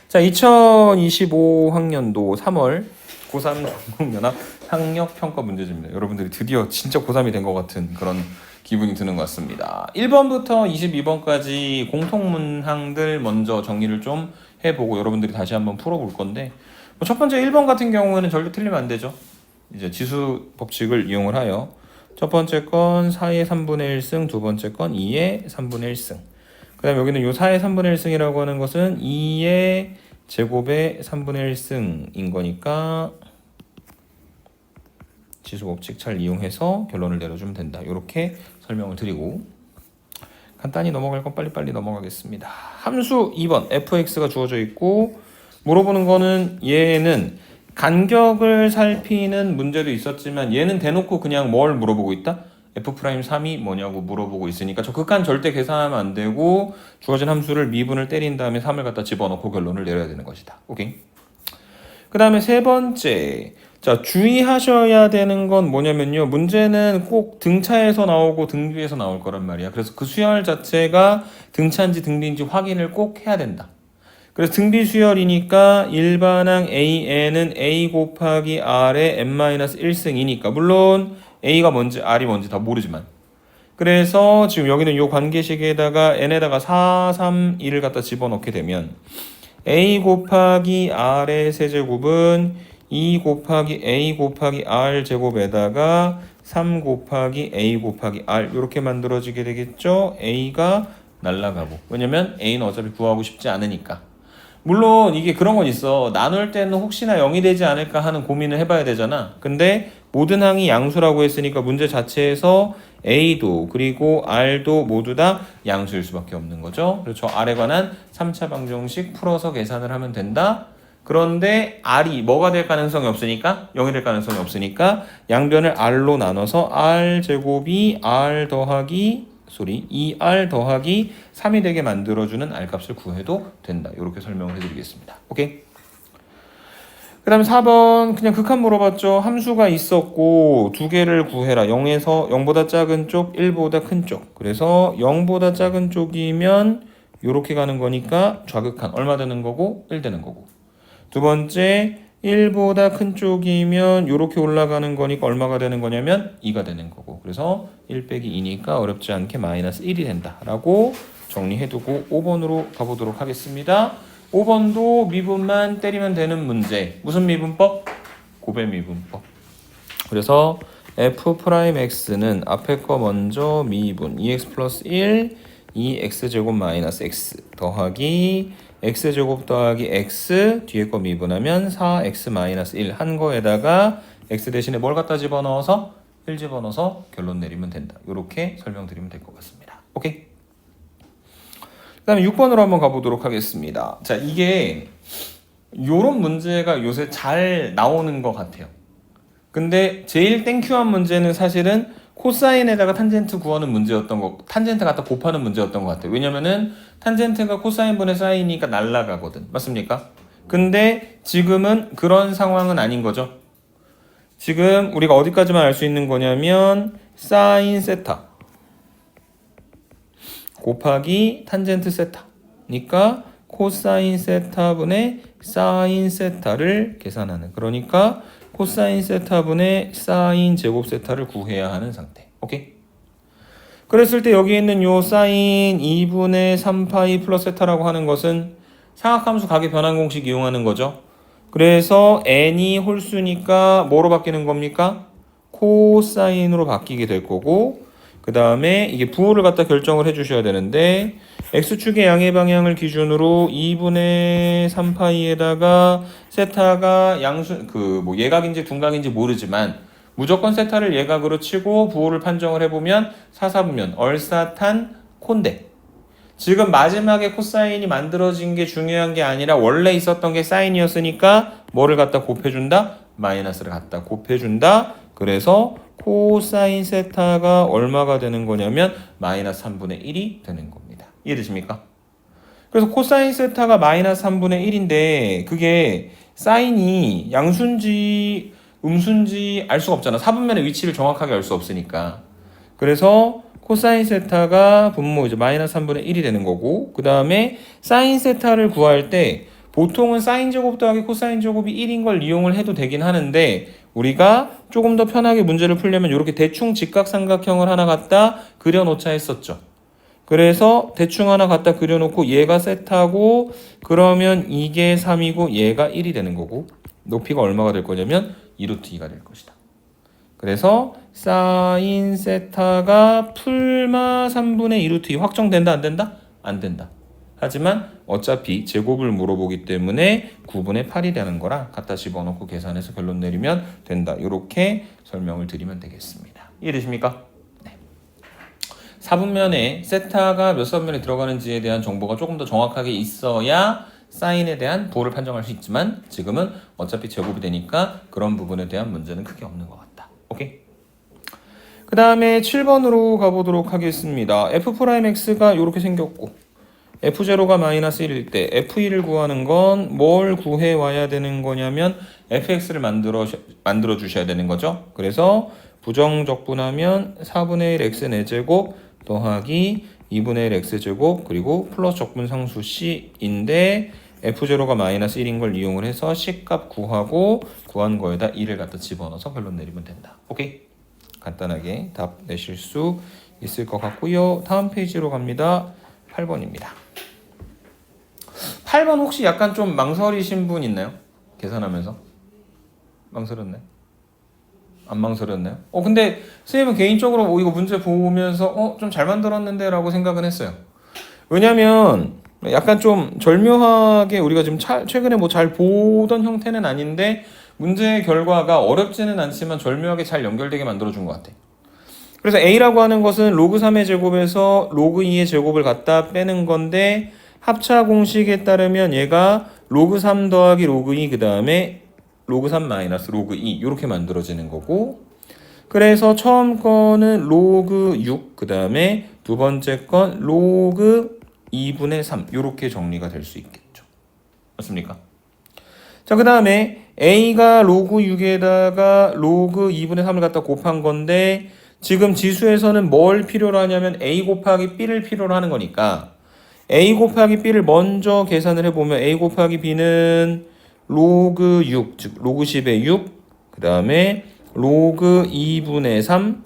자, 2025학년도 3월 고3 전국연합 학력평가 문제집입니다. 여러분들이 드디어 진짜 고3이 된 것 같은 그런 기분이 드는 것 같습니다. 1번부터 22번까지 공통문항들 먼저 정리를 좀 해보고 여러분들이 다시 한번 풀어볼 건데, 첫 번째 1번 같은 경우에는 절대 틀리면 안 되죠. 이제 지수 법칙을 이용을 하여 첫 번째 건 4의 3분의 1승, 두 번째 건 2의 3분의 1승. 그 다음에 여기는 요 4의 3분의 1승이라고 하는 것은 2의 제곱의 3분의 1승인 거니까 지수법칙 잘 이용해서 결론을 내려주면 된다. 이렇게 설명을 드리고 간단히 넘어갈 건 빨리빨리 넘어가겠습니다. 함수 2번 fx가 주어져 있고 물어보는 거는 얘는 간격을 살피는 문제도 있었지만 얘는 대놓고 그냥 뭘 물어보고 있다? f'3이 뭐냐고 물어보고 있으니까 저 극한 절대 계산하면 안 되고 주어진 함수를 미분을 때린 다음에 3을 갖다 집어넣고 결론을 내려야 되는 것이다. 오케이. 그 다음에 세 번째, 자 주의하셔야 되는 건 뭐냐면요, 문제는 꼭 등차에서 나오고 등비에서 나올 거란 말이야. 그래서 그 수열 자체가 등차인지 등비인지 확인을 꼭 해야 된다. 그래서 등비 수열이니까 일반항 AN은 A 곱하기 R의 n-1승이니까 물론 A가 뭔지 R이 뭔지 다 모르지만, 그래서 지금 여기는 이 관계식에다가 n에다가 4, 3, 2를 갖다 집어넣게 되면 A 곱하기 R의 세제곱은 2 곱하기 A 곱하기 R 제곱에다가 3 곱하기 A 곱하기 R 이렇게 만들어지게 되겠죠. A가 날라가고, 왜냐면 A는 어차피 구하고 싶지 않으니까. 물론 이게 그런 건 있어. 나눌 때는 혹시나 0이 되지 않을까 하는 고민을 해봐야 되잖아. 근데 모든 항이 양수라고 했으니까 문제 자체에서 A도 그리고 R도 모두 다 양수일 수밖에 없는 거죠. 그래서 저 R에 관한 3차 방정식 풀어서 계산을 하면 된다. 그런데 R이 뭐가 될 가능성이 없으니까, 0이 될 가능성이 없으니까 양변을 R로 나눠서 R 제곱이 R 더하기 2R 더하기 3이 되게 만들어주는 R값을 구해도 된다. 이렇게 설명을 해드리겠습니다. 오케이? 그 다음에 4번 그냥 극한 물어봤죠. 함수가 있었고 두 개를 구해라. 0보다 작은 쪽, 1보다 큰 쪽. 그래서 0보다 작은 쪽이면 이렇게 가는 거니까 좌극한 얼마 되는 거고 1 되는 거고, 두 번째 1보다 큰 쪽이면 이렇게 올라가는 거니까 얼마가 되는 거냐면 2가 되는 거고, 그래서 1 빼기 2니까 어렵지 않게 마이너스 1이 된다라고 정리해두고 5번으로 가보도록 하겠습니다. 5번도 미분만 때리면 되는 문제. 무슨 미분법? 고배 미분법. 그래서 f'x는 앞에 거 먼저 미분 2x 플러스 1 2x제곱 마이너스 x 더하기 x제곱 더하기 x 뒤에 거 미분하면 4x 마이너스 1 한 거에다가 x 대신에 뭘 갖다 집어넣어서 1 집어넣어서 결론 내리면 된다. 이렇게 설명드리면 될 것 같습니다. 오케이. 그 다음에 6번으로 한번 가보도록 하겠습니다. 자, 이게 요런 문제가 요새 잘 나오는 것 같아요. 근데 제일 땡큐한 문제는 사실은 코사인에다가 탄젠트 구하는 문제였던 거, 탄젠트 갖다 곱하는 문제였던 것 같아요. 왜냐면은 탄젠트가 코사인분의 사인이니까 날라가거든. 맞습니까? 근데 지금은 그런 상황은 아닌 거죠. 지금 우리가 어디까지만 알 수 있는 거냐면 사인 세타 곱하기 탄젠트 세타니까 코사인 세타분의 사인 세타를 계산하는, 그러니까 코사인 세타분의 사인 제곱 세타를 구해야 하는 상태. 오케이? 그랬을 때 여기 있는 요 사인 2분의 3파이 플러스 세타라고 하는 것은 상학함수 각의 변환 공식 이용하는 거죠. 그래서 n이 홀수니까 뭐로 바뀌는 겁니까? 코사인으로 바뀌게 될 거고, 그 다음에 이게 부호를 갖다 결정을 해주셔야 되는데 x축의 양의 방향을 기준으로 2분의 3파이에다가 세타가 양수 예각인지 둔각인지 모르지만 무조건 세타를 예각으로 치고 부호를 판정을 해보면 사사분면 얼사탄 콘데, 지금 마지막에 코사인이 만들어진 게 중요한 게 아니라 원래 있었던 게 사인이었으니까 뭐를 갖다 곱해준다? 마이너스를 갖다 곱해준다. 그래서 코사인 세타가 얼마가 되는 거냐면 마이너스 3분의 1이 되는 겁니다. 이해되십니까? 그래서 코사인 세타가 마이너스 3분의 1인데 그게 사인이 양수인지 음수인지 알 수가 없잖아. 사분면의 위치를 정확하게 알 수 없으니까. 그래서 코사인 세타가 분모 이제 마이너스 3분의 1이 되는 거고, 그 다음에 사인 세타를 구할 때 보통은 사인 제곱 더하기 코사인 제곱이 1인 걸 이용을 해도 되긴 하는데 우리가 조금 더 편하게 문제를 풀려면 이렇게 대충 직각삼각형을 하나 갖다 그려놓자 했었죠. 그래서 대충 하나 갖다 그려놓고 얘가 세타고 그러면 이게 3이고 얘가 1이 되는 거고 높이가 얼마가 될 거냐면 2루트 2가 될 것이다. 그래서 사인 세타가 풀마 3분의 2루트 2 확정된다 안 된다? 안 된다. 하지만 어차피 제곱을 물어보기 때문에 9분의 8이 되는 거라 갖다 집어넣고 계산해서 결론 내리면 된다. 이렇게 설명을 드리면 되겠습니다. 이해되십니까? 네. 4분면에 세타가 몇 사분면에 들어가는지에 대한 정보가 조금 더 정확하게 있어야 사인에 대한 부호를 판정할 수 있지만 지금은 어차피 제곱이 되니까 그런 부분에 대한 문제는 크게 없는 것 같다. 오케이? 그 다음에 7번으로 가보도록 하겠습니다. f'x가 이렇게 생겼고 f0가 마이너스 1일 때 f1을 구하는 건 뭘 구해 와야 되는 거냐면 fx를 만들어 주셔야 되는 거죠. 그래서 부정적분하면 4분의 1 x 4제곱 더하기 2분의 1 x제곱 그리고 플러스 적분 상수 c인데 f0가 마이너스 1인 걸 이용을 해서 c값 구하고 구한 거에다 1을 갖다 집어넣어서 결론 내리면 된다. 오케이? 간단하게 답 내실 수 있을 것 같고요. 다음 페이지로 갑니다. 8번입니다. 8번 혹시 약간 좀 망설이신 분 있나요? 계산하면서? 망설였나요? 안 망설였나요? 근데 선생님은 개인적으로 이거 문제 보면서 좀 잘 만들었는데 라고 생각은 했어요. 왜냐면 약간 좀 절묘하게 우리가 지금 최근에 뭐 잘 보던 형태는 아닌데 문제의 결과가 어렵지는 않지만 절묘하게 잘 연결되게 만들어준 것 같아. 그래서 A라고 하는 것은 로그 3의 제곱에서 로그 2의 제곱을 갖다 빼는 건데 합차 공식에 따르면 얘가 로그 3 더하기 로그 2 그 다음에 로그 3 마이너스 로그 2 이렇게 만들어지는 거고 그래서 처음 거는 로그 6 그 다음에 두 번째 건 로그 2분의 3 이렇게 정리가 될 수 있겠죠. 맞습니까? 자, 그 다음에 A가 로그 6에다가 로그 2분의 3을 갖다 곱한 건데 지금 지수에서는 뭘 필요로 하냐면 A 곱하기 B를 필요로 하는 거니까 A 곱하기 B를 먼저 계산을 해보면 A 곱하기 B는 로그 6, 즉 로그 10의 6, 그 다음에 로그 2분의 3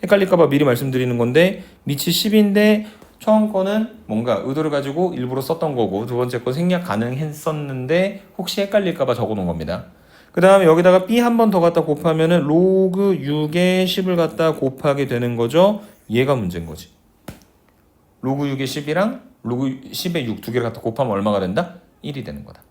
헷갈릴까봐 미리 말씀드리는 건데 밑이 10인데 처음 거는 뭔가 의도를 가지고 일부러 썼던 거고 두 번째 거 생략 가능했었는데 혹시 헷갈릴까봐 적어놓은 겁니다. 그 다음에 여기다가 B 한 번 더 갖다 곱하면은 로그 6에 10을 갖다 곱하게 되는 거죠. 얘가 문제인 거지. 로그 6의 10이랑 로그 10의 6 두 개를 갖다 곱하면 얼마가 된다? 1이 되는 거다.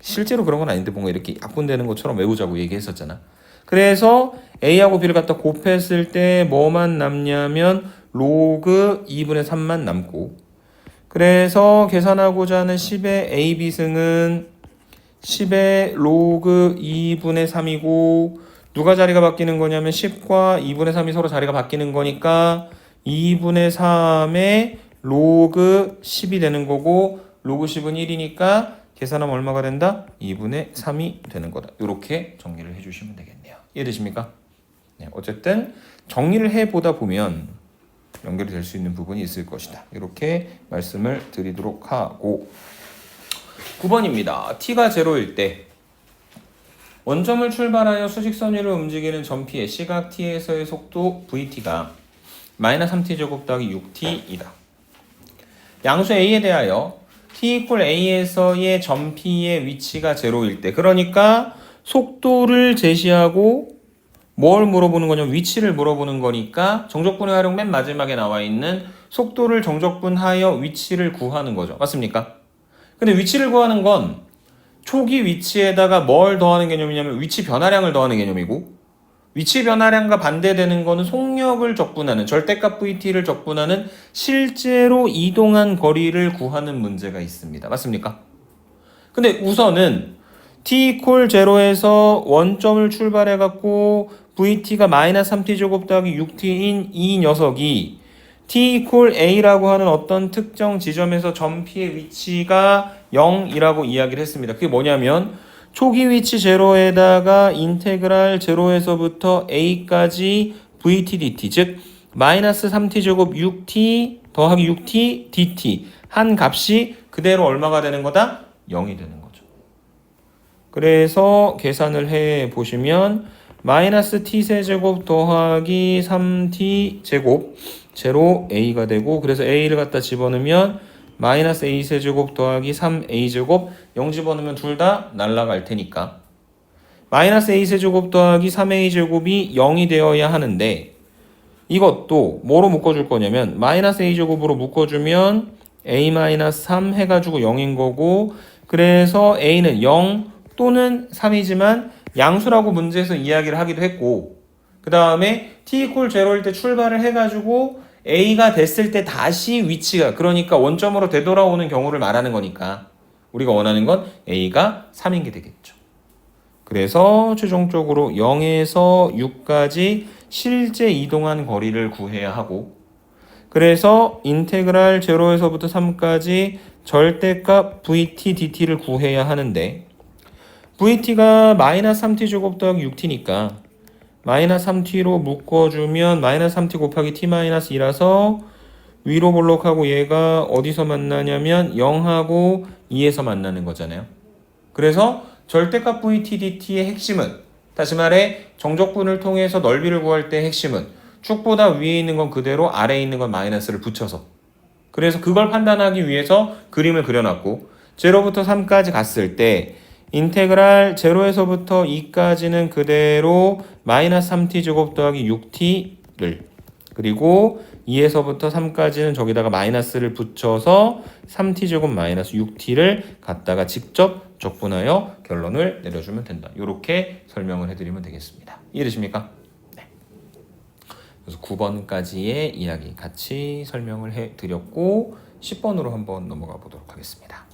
실제로 그런 건 아닌데 뭔가 이렇게 약분되는 것처럼 외우자고 얘기했었잖아. 그래서 A하고 B를 갖다 곱했을 때 뭐만 남냐면 로그 2분의 3만 남고 그래서 계산하고자 하는 10의 AB승은 10의 로그 2분의 3이고 누가 자리가 바뀌는 거냐면 10과 2분의 3이 서로 자리가 바뀌는 거니까 2분의 3의 로그 10이 되는 거고 로그 10은 1이니까 계산하면 얼마가 된다? 2분의 3이 되는 거다. 이렇게 정리를 해주시면 되겠네요. 이해되십니까? 네, 어쨌든 정리를 해보다 보면 연결이 될 수 있는 부분이 있을 것이다. 이렇게 말씀을 드리도록 하고 9번입니다. t가 0일 때 원점을 출발하여 수직선 위로 움직이는 점피의 시각 t에서의 속도 vt가 마이너스 3t제곱 더하기 6t이다. 양수 a에 대하여 t = a에서의 점피의 위치가 0일 때 그러니까 속도를 제시하고 뭘 물어보는 거냐면 위치를 물어보는 거니까 정적분의 활용 맨 마지막에 나와 있는 속도를 정적분하여 위치를 구하는 거죠. 맞습니까? 근데 위치를 구하는 건 초기 위치에다가 뭘 더하는 개념이냐면 위치 변화량을 더하는 개념이고 위치 변화량과 반대되는 거는 속력을 적분하는 절대값 VT를 적분하는 실제로 이동한 거리를 구하는 문제가 있습니다. 맞습니까? 근데 우선은 t = 0에서 원점을 출발해 갖고 VT가 마이너스 3t제곱 더하기 6t인 이 녀석이 t = a라고 하는 어떤 특정 지점에서 점피의 위치가 0이라고 이야기를 했습니다. 그게 뭐냐면 초기 위치 0에다가 인테그랄 0에서부터 a까지 vt dt 즉 마이너스 3t제곱 6t 더하기 6t dt 한 값이 그대로 얼마가 되는 거다? 0이 되는 거죠. 그래서 계산을 해 보시면 마이너스 t세제곱 더하기 3t제곱 제로 a가 되고, 그래서 a를 갖다 집어넣으면 마이너스 a세제곱 더하기 3a제곱 0 집어넣으면 둘 다 날아갈 테니까 마이너스 a세제곱 더하기 3a제곱이 0이 되어야 하는데, 이것도 뭐로 묶어줄 거냐면 마이너스 a제곱으로 묶어주면 a-3 해가지고 0인 거고, 그래서 a는 0 또는 3이지만 양수라고 문제에서 이야기를 하기도 했고, 그 다음에 t equal 0일 때 출발을 해가지고 a가 됐을 때 다시 위치가, 그러니까 원점으로 되돌아오는 경우를 말하는 거니까 우리가 원하는 건 a가 3인 게 되겠죠. 그래서 최종적으로 0에서 6까지 실제 이동한 거리를 구해야 하고, 그래서 인테그랄 0에서부터 3까지 절대값 vt dt를 구해야 하는데, vt가 마이너스 3t 제곱 더하기 6t니까 마이너스 3t로 묶어주면 마이너스 3t 곱하기 t 마이너스 2라서 위로 볼록하고 얘가 어디서 만나냐면 0하고 2에서 만나는 거잖아요. 그래서 절대값 vt dt의 핵심은, 다시 말해 정적분을 통해서 넓이를 구할 때 핵심은 축보다 위에 있는 건 그대로 아래에 있는 건 마이너스를 붙여서, 그래서 그걸 판단하기 위해서 그림을 그려놨고, 0부터 3까지 갔을 때 인테그랄 0에서부터 2까지는 그대로 마이너스 3t 제곱 더하기 6t를, 그리고 2에서부터 3까지는 저기다가 마이너스를 붙여서 3t 제곱 마이너스 6t를 갖다가 직접 적분하여 결론을 내려주면 된다. 이렇게 설명을 해드리면 되겠습니다. 이해되십니까? 네. 그래서 9번까지의 이야기 같이 설명을 해드렸고 10번으로 한번 넘어가 보도록 하겠습니다.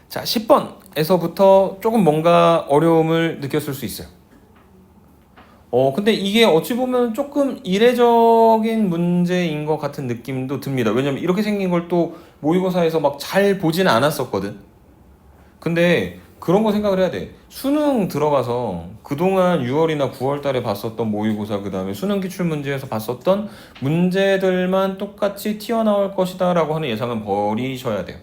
자, 10번에서부터 조금 뭔가 어려움을 느꼈을 수 있어요. 근데 이게 어찌 보면 조금 이례적인 문제인 것 같은 느낌도 듭니다. 왜냐면 이렇게 생긴 걸 또 모의고사에서 막 잘 보지는 않았었거든. 근데 그런 거 생각을 해야 돼. 수능 들어가서 그동안 6월이나 9월 달에 봤었던 모의고사, 그 다음에 수능 기출문제에서 봤었던 문제들만 똑같이 튀어나올 것이다 라고 하는 예상은 버리셔야 돼요.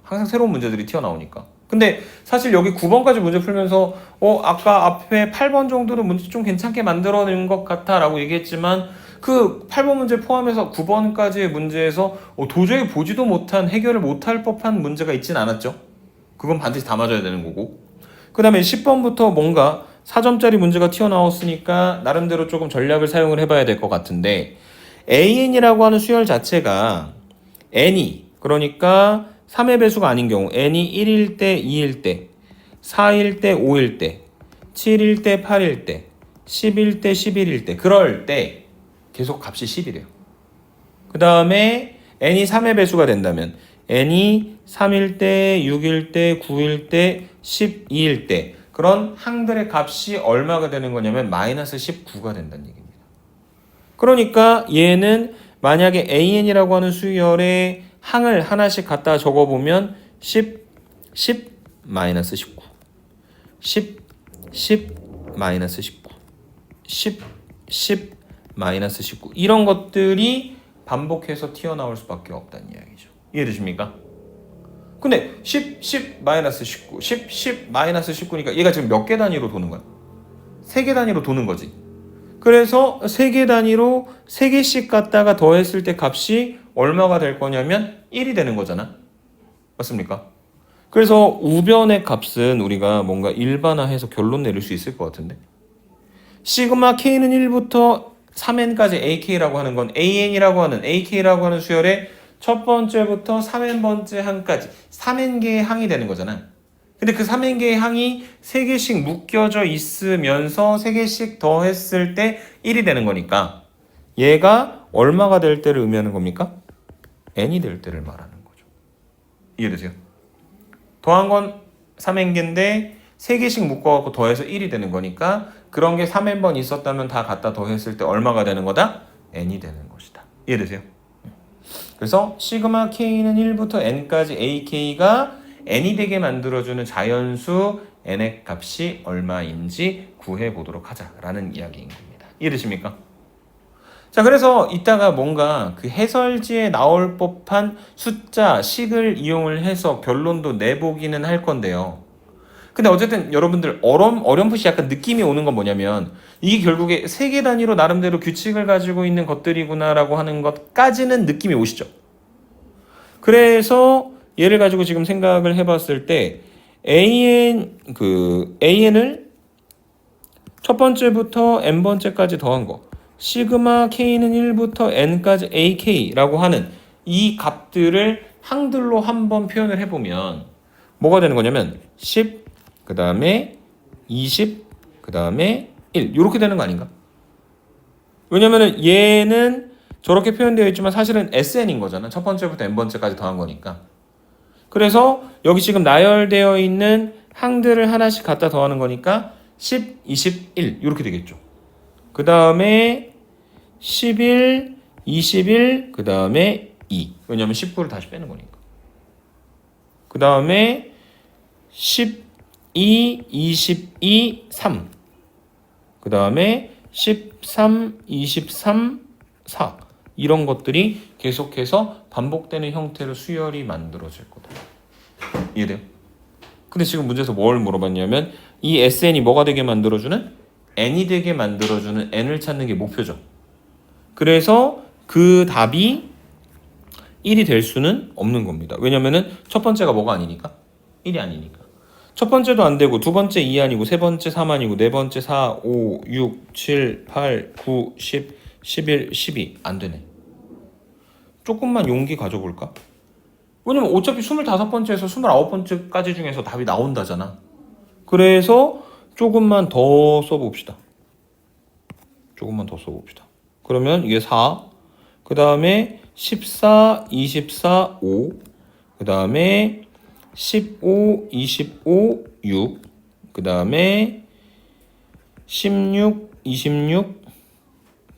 항상 새로운 문제들이 튀어나오니까. 근데 사실 여기 9번까지 문제 풀면서 아까 앞에 8번 정도는 문제 좀 괜찮게 만들어낸 것 같아 라고 얘기했지만, 그 8번 문제 포함해서 9번까지의 문제에서 도저히 보지도 못한, 해결을 못할 법한 문제가 있진 않았죠. 그건 반드시 다 맞아야 되는 거고, 그 다음에 10번부터 뭔가 4점짜리 문제가 튀어나왔으니까 나름대로 조금 전략을 사용을 해봐야 될 것 같은데, AN이라고 하는 수열 자체가 N이, 그러니까 3의 배수가 아닌 경우, n이 1일 때, 2일 때, 4일 때, 5일 때, 7일 때, 8일 때, 10일 때, 11일 때, 그럴 때 계속 값이 10이래요. 그 다음에 n이 3의 배수가 된다면 n이 3일 때, 6일 때, 9일 때, 12일 때, 그런 항들의 값이 얼마가 되는 거냐면 마이너스 19가 된다는 얘기입니다. 그러니까 얘는 만약에 AN이라고 하는 수열의 항을 하나씩 갖다 적어보면 10, 10, 마이너스 19, 10, 10, 마이너스 19, 10, 10, 마이너스 19, 이런 것들이 반복해서 튀어나올 수밖에 없다는 이야기죠. 이해되십니까? 근데 10, 10, 마이너스 19, 10, 10, 마이너스 19니까 얘가 지금 몇 개 단위로 도는 거야? 3개 단위로 도는 거지. 그래서 3개 단위로 3개씩 갖다가 더했을 때 값이 얼마가 될 거냐면 1이 되는 거잖아. 맞습니까? 그래서 우변의 값은 우리가 뭔가 일반화해서 결론 내릴 수 있을 것 같은데, 시그마 k는 1부터 3n까지 ak라고 하는 건 an이라고 하는 ak라고 하는 수열의 첫 번째부터 3n번째 항까지 3n개의 항이 되는 거잖아. 근데 그 3n개의 항이 3개씩 묶여져 있으면서 3개씩 더했을 때 1이 되는 거니까 얘가 얼마가 될 때를 의미하는 겁니까? n이 될 때를 말하는 거죠. 이해되세요? 더한 건 3n개인데 3개씩 묶어갖고 더해서 1이 되는 거니까 그런 게 3n번 있었다면 다 갖다 더했을 때 얼마가 되는 거다? n이 되는 것이다. 이해되세요? 그래서 시그마 k는 1부터 n까지 ak가 n이 되게 만들어주는 자연수 n의 값이 얼마인지 구해보도록 하자라는 이야기인 겁니다. 이해되십니까? 자, 그래서 이따가 뭔가 그 해설지에 나올 법한 숫자, 식을 이용을 해서 결론도 내보기는 할 건데요. 근데 어쨌든 여러분들 어렴풋이 약간 느낌이 오는 건 뭐냐면 이게 결국에 세계 단위로 나름대로 규칙을 가지고 있는 것들이구나라고 하는 것까지는 느낌이 오시죠. 그래서 얘를 가지고 지금 생각을 해봤을 때 AN을 첫 번째부터 n번째까지 더한 거 시그마 K는 1부터 n까지 AK라고 하는 이 값들을 항들로 한번 표현을 해보면 뭐가 되는 거냐면 10, 그 다음에 20, 그 다음에 1 이렇게 되는 거 아닌가? 왜냐면은 얘는 저렇게 표현되어 있지만 사실은 SN인 거잖아. 첫 번째부터 n번째까지 더한 거니까. 그래서 여기 지금 나열되어 있는 항들을 하나씩 갖다 더하는 거니까 10, 20, 1 이렇게 되겠죠. 그 다음에 11, 21, 그 다음에 2. 왜냐면 19를 다시 빼는 거니까. 그 다음에 12, 22, 3. 그 다음에 13, 23, 4. 이런 것들이 계속해서 반복되는 형태로 수열이 만들어질 거다. 이해돼요? 근데 지금 문제에서 뭘 물어봤냐면 이 SN이 뭐가 되게 만들어주는? N이 되게 만들어주는 N을 찾는 게 목표죠. 그래서 그 답이 1이 될 수는 없는 겁니다. 왜냐면은 첫 번째가 뭐가 아니니까? 1이 아니니까. 첫 번째도 안 되고 두 번째 2 아니고 세 번째 3 아니고 네 번째 4, 5, 6, 7, 8, 9, 10, 11, 12 안 되네. 조금만 용기 가져볼까? 왜냐면 어차피 25번째에서 29번째까지 중에서 답이 나온다잖아. 그래서 조금만 더 써봅시다. 조금만 더 써봅시다. 그러면 이게 4, 그 다음에 14, 24, 5, 그 다음에 15, 25, 6, 그 다음에 16, 26,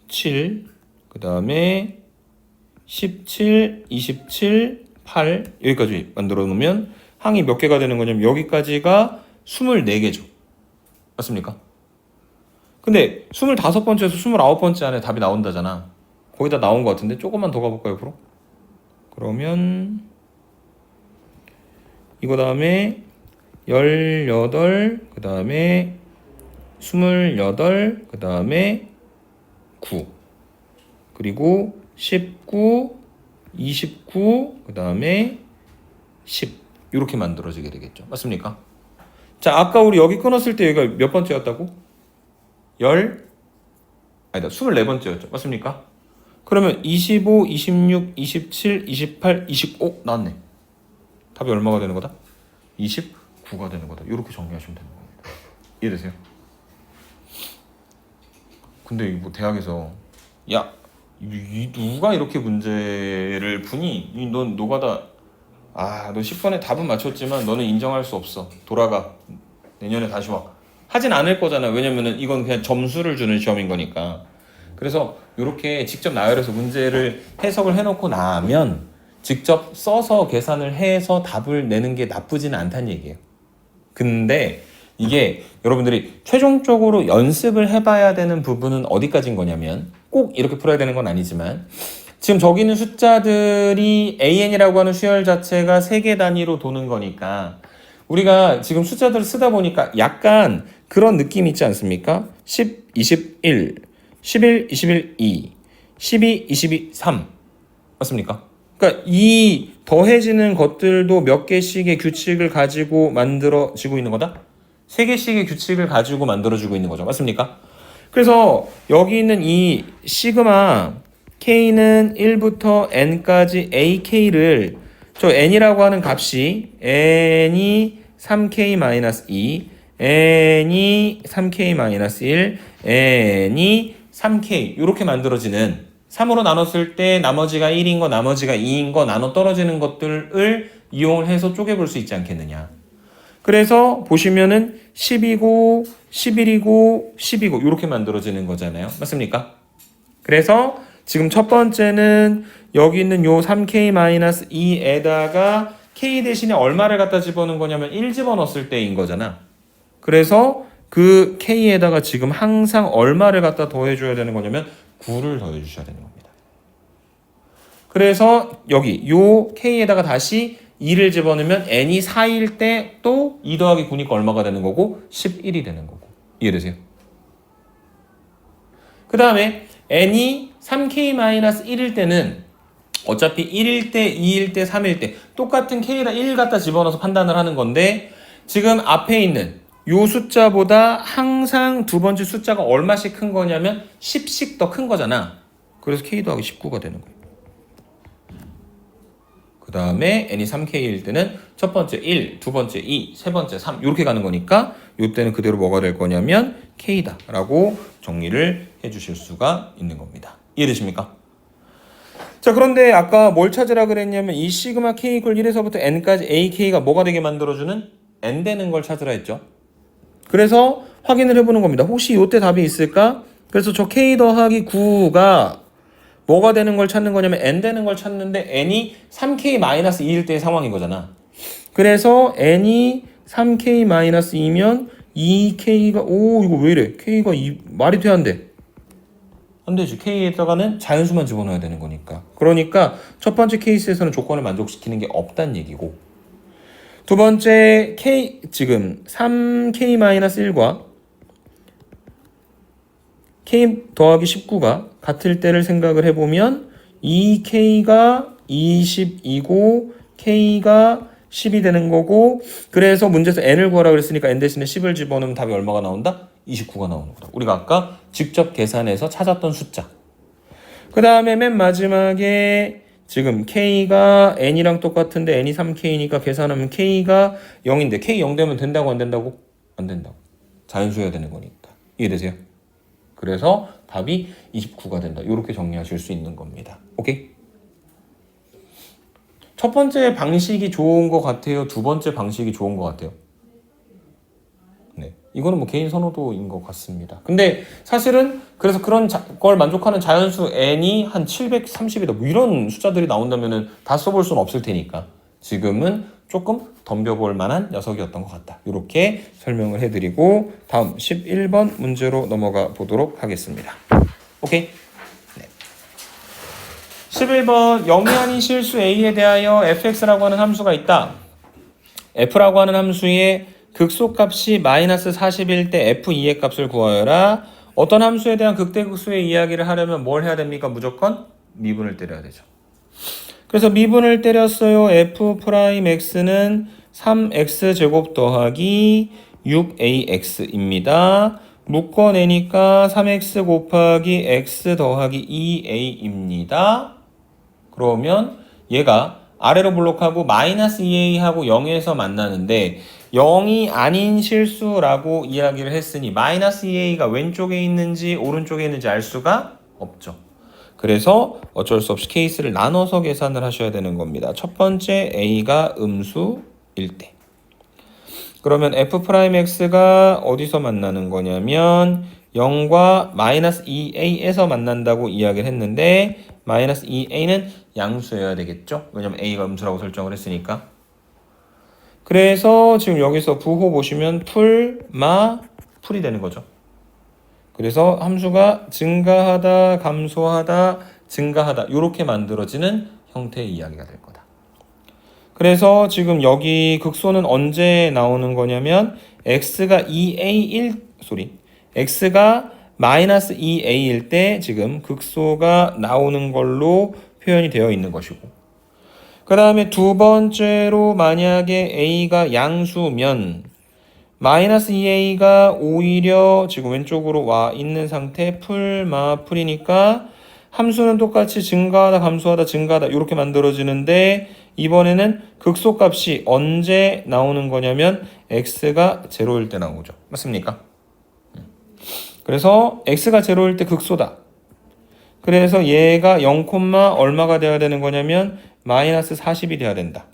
7, 그 다음에 17, 27, 8 여기까지 만들어 놓으면 항이 몇 개가 되는 거냐면 여기까지가 24개죠. 맞습니까? 근데 25번째에서 29번째 안에 답이 나온다잖아. 거의 다 나온 것 같은데 조금만 더 가볼까요, 옆으로? 그러면 이거 다음에 18, 그 다음에 28, 그 다음에 9 그리고 19, 29, 그 다음에 10 이렇게 만들어지게 되겠죠. 맞습니까? 자, 아까 우리 여기 끊었을 때 여기가 몇 번째였다고? 24번째였죠. 맞습니까? 그러면 25, 26, 27, 28, 25 나왔네. 답이 얼마가 되는 거다? 29가 되는 거다. 이렇게 정리하시면 되는 겁니다. 이해되세요? 근데 뭐 대학에서 야, 누가 이렇게 문제를 푸니? 넌 노가다 너 10번에 답은 맞췄지만 너는 인정할 수 없어. 돌아가. 내년에 다시 와. 하진 않을 거잖아. 왜냐면은 이건 그냥 점수를 주는 시험인 거니까. 그래서 이렇게 직접 나열해서 문제를 해석을 해놓고 나면 직접 써서 계산을 해서 답을 내는 게 나쁘지는 않다는 얘기예요. 근데 이게 여러분들이 최종적으로 연습을 해봐야 되는 부분은 어디까지인 거냐면 꼭 이렇게 풀어야 되는 건 아니지만 지금 저기 있는 숫자들이 AN이라고 하는 수열 자체가 세계 단위로 도는 거니까 우리가 지금 숫자들을 쓰다 보니까 약간 그런 느낌 있지 않습니까? 10, 21, 11, 21, 2, 12, 22, 3 맞습니까? 그러니까 이 더해지는 것들도 몇 개씩의 규칙을 가지고 만들어지고 있는 거다? 3개씩의 규칙을 가지고 만들어지고 있는 거죠. 맞습니까? 그래서 여기 있는 이 시그마 K는 1부터 N까지 AK를 저 N이라고 하는 값이 N이 3K-2, N이 3K-1, N이 3K 이렇게 만들어지는 3으로 나눴을 때 나머지가 1인 거 나머지가 2인 거 나눠 떨어지는 것들을 이용을 해서 쪼개볼 수 있지 않겠느냐. 그래서 보시면은 10이고 11이고 10이고 이렇게 만들어지는 거잖아요. 맞습니까? 그래서 지금 첫 번째는 여기 있는 요 3K-2에다가 K 대신에 얼마를 갖다 집어넣은 거냐면 1 집어넣었을 때인 거잖아. 그래서 그 K에다가 지금 항상 얼마를 갖다 더해줘야 되는 거냐면 9를 더해주셔야 되는 겁니다. 그래서 여기 요 K에다가 다시 2를 집어넣으면 n이 4일 때 또 2 더하기 9니까 얼마가 되는 거고 11이 되는 거고. 이해되세요? 그 다음에 n이 3k-1일 때는 어차피 1일 때, 2일 때, 3일 때 똑같은 k에다 1 갖다 집어넣어서 판단을 하는 건데 지금 앞에 있는 요 숫자보다 항상 두 번째 숫자가 얼마씩 큰 거냐면 10씩 더 큰 거잖아. 그래서 k 더하기 19가 되는 거예요. 그 다음에 n이 3k일 때는 첫 번째 1, 두 번째 2, 세 번째 3 이렇게 가는 거니까 이때는 그대로 뭐가 될 거냐면 k다 라고 정리를 해주실 수가 있는 겁니다. 이해되십니까? 자, 그런데 아까 뭘 찾으라 그랬냐면 이 시그마 k 이퀄 1에서부터 n까지 ak가 뭐가 되게 만들어주는 n 되는 걸 찾으라 했죠. 그래서 확인을 해보는 겁니다. 혹시 이때 답이 있을까? 그래서 저 k 더하기 9가 뭐가 되는 걸 찾는 거냐면 n 되는 걸 찾는데 n이 3k-2일 때의 상황인 거잖아. 그래서 n이 3k-2면 2k가 이거 왜 이래? k가 말이 돼 안 돼? 안 되지. k에다가는 자연수만 집어넣어야 되는 거니까. 그러니까 첫 번째 케이스에서는 조건을 만족시키는 게 없다는 얘기고 두 번째 k 지금 3k-1과 k 더하기 19가 같을 때를 생각을 해보면 2k가 20이고 k가 10이 되는 거고 그래서 문제에서 n을 구하라 그랬으니까 n 대신에 10을 집어넣으면 답이 얼마가 나온다? 29가 나오는 거다. 우리가 아까 직접 계산해서 찾았던 숫자. 그 다음에 맨 마지막에 지금 k가 n이랑 똑같은데 n이 3k니까 계산하면 k가 0인데 k 0 되면 된다고 안 된다고? 안 된다고. 자연수여야 되는 거니까. 이해되세요? 그래서 답이 29가 된다. 이렇게 정리하실 수 있는 겁니다. 오케이? 첫 번째 방식이 좋은 것 같아요? 두 번째 방식이 좋은 것 같아요? 네. 이거는 뭐 개인 선호도인 것 같습니다. 근데 사실은 그래서 그런 걸 만족하는 자연수 n이 한 730이다. 뭐 이런 숫자들이 나온다면은 다 써볼 수는 없을 테니까. 지금은 조금 덤벼볼 만한 녀석이었던 것 같다. 이렇게 설명을 해드리고 다음 11번 문제로 넘어가 보도록 하겠습니다. 오케이? 네. 11번 영이 아닌 실수 a에 대하여 fx라고 하는 함수가 있다. f라고 하는 함수의 극소값이 마이너스 40일 때 f2의 값을 구하여라. 어떤 함수에 대한 극대극소의 이야기를 하려면 뭘 해야 됩니까? 무조건 미분을 때려야 되죠. 그래서 미분을 때렸어요. f'x는 3x제곱 더하기 6ax입니다. 묶어내니까 3x 곱하기 x 더하기 2a입니다. 그러면 얘가 아래로 블록하고 마이너스 2a하고 0에서 만나는데 0이 아닌 실수라고 이야기를 했으니 마이너스 2a가 왼쪽에 있는지 오른쪽에 있는지 알 수가 없죠. 그래서 어쩔 수 없이 케이스를 나눠서 계산을 하셔야 되는 겁니다. 첫 번째 a가 음수일 때. 그러면 f'x가 어디서 만나는 거냐면 0과 마이너스 2a에서 만난다고 이야기를 했는데 마이너스 2a는 양수여야 되겠죠? 왜냐면 a가 음수라고 설정을 했으니까. 그래서 지금 여기서 부호 보시면 풀이 되는 거죠. 그래서 함수가 증가하다, 감소하다, 증가하다 이렇게 만들어지는 형태의 이야기가 될 거다. 그래서 지금 여기 극소는 언제 나오는 거냐면 x가 x가 마이너스 2a일 때 지금 극소가 나오는 걸로 표현이 되어 있는 것이고 그 다음에 두 번째로 만약에 a가 양수면 마이너스 2a가 오히려 지금 왼쪽으로 와 있는 상태 풀이니까 함수는 똑같이 증가하다 감소하다 증가하다 이렇게 만들어지는데 이번에는 극소값이 언제 나오는 거냐면 x가 0일 때 나오죠. 맞습니까? 그래서 x가 0일 때 극소다. 그래서 얘가 0, 얼마가 돼야 되는 거냐면 마이너스 40이 돼야 된다.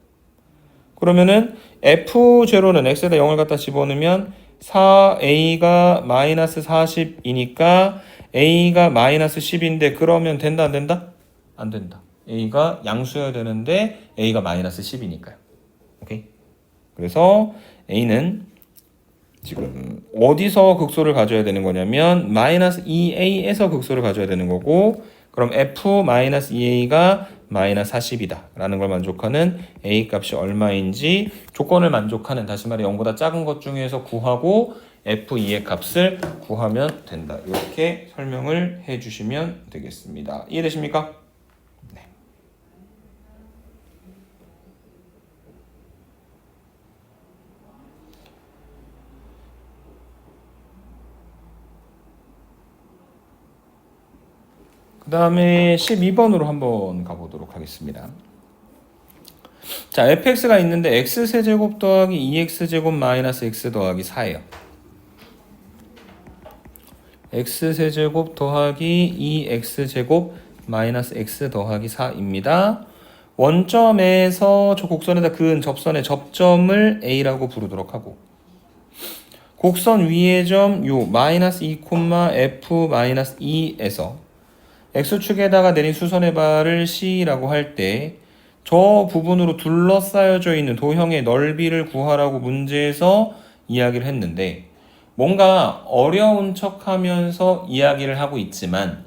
그러면은 f0는 x에다 0을 갖다 집어넣으면 4a가 마이너스 40이니까 a가 마이너스 10인데 그러면 된다 안 된다? 안 된다. a가 양수여야 되는데 a가 마이너스 10이니까요. 오케이? 그래서 a는 지금 어디서 극소를 가져야 되는 거냐면 마이너스 2a에서 극소를 가져야 되는 거고, 그럼 f 마이너스 2a가 마이너스 40이다 라는 걸 만족하는 a 값이 얼마인지 조건을 만족하는, 다시 말해 0보다 작은 것 중에서 구하고 f2의 값을 구하면 된다. 이렇게 설명을 해 주시면 되겠습니다. 이해되십니까? 네. 그 다음에 12번으로 한번 가보도록 하겠습니다. 자, fx가 있는데 x세제곱 더하기 2x제곱 마이너스 x 더하기 4예요. x세제곱 더하기 2x제곱 마이너스 x 더하기 4입니다. 원점에서 저 곡선에다 그은 접선의 접점을 a라고 부르도록 하고, 곡선 위의 점 요 마이너스 2, f 마이너스 2에서 x축에다가 내린 수선의 발을 c라고 할 때 저 부분으로 둘러싸여져 있는 도형의 넓이를 구하라고 문제에서 이야기를 했는데, 뭔가 어려운 척하면서 이야기를 하고 있지만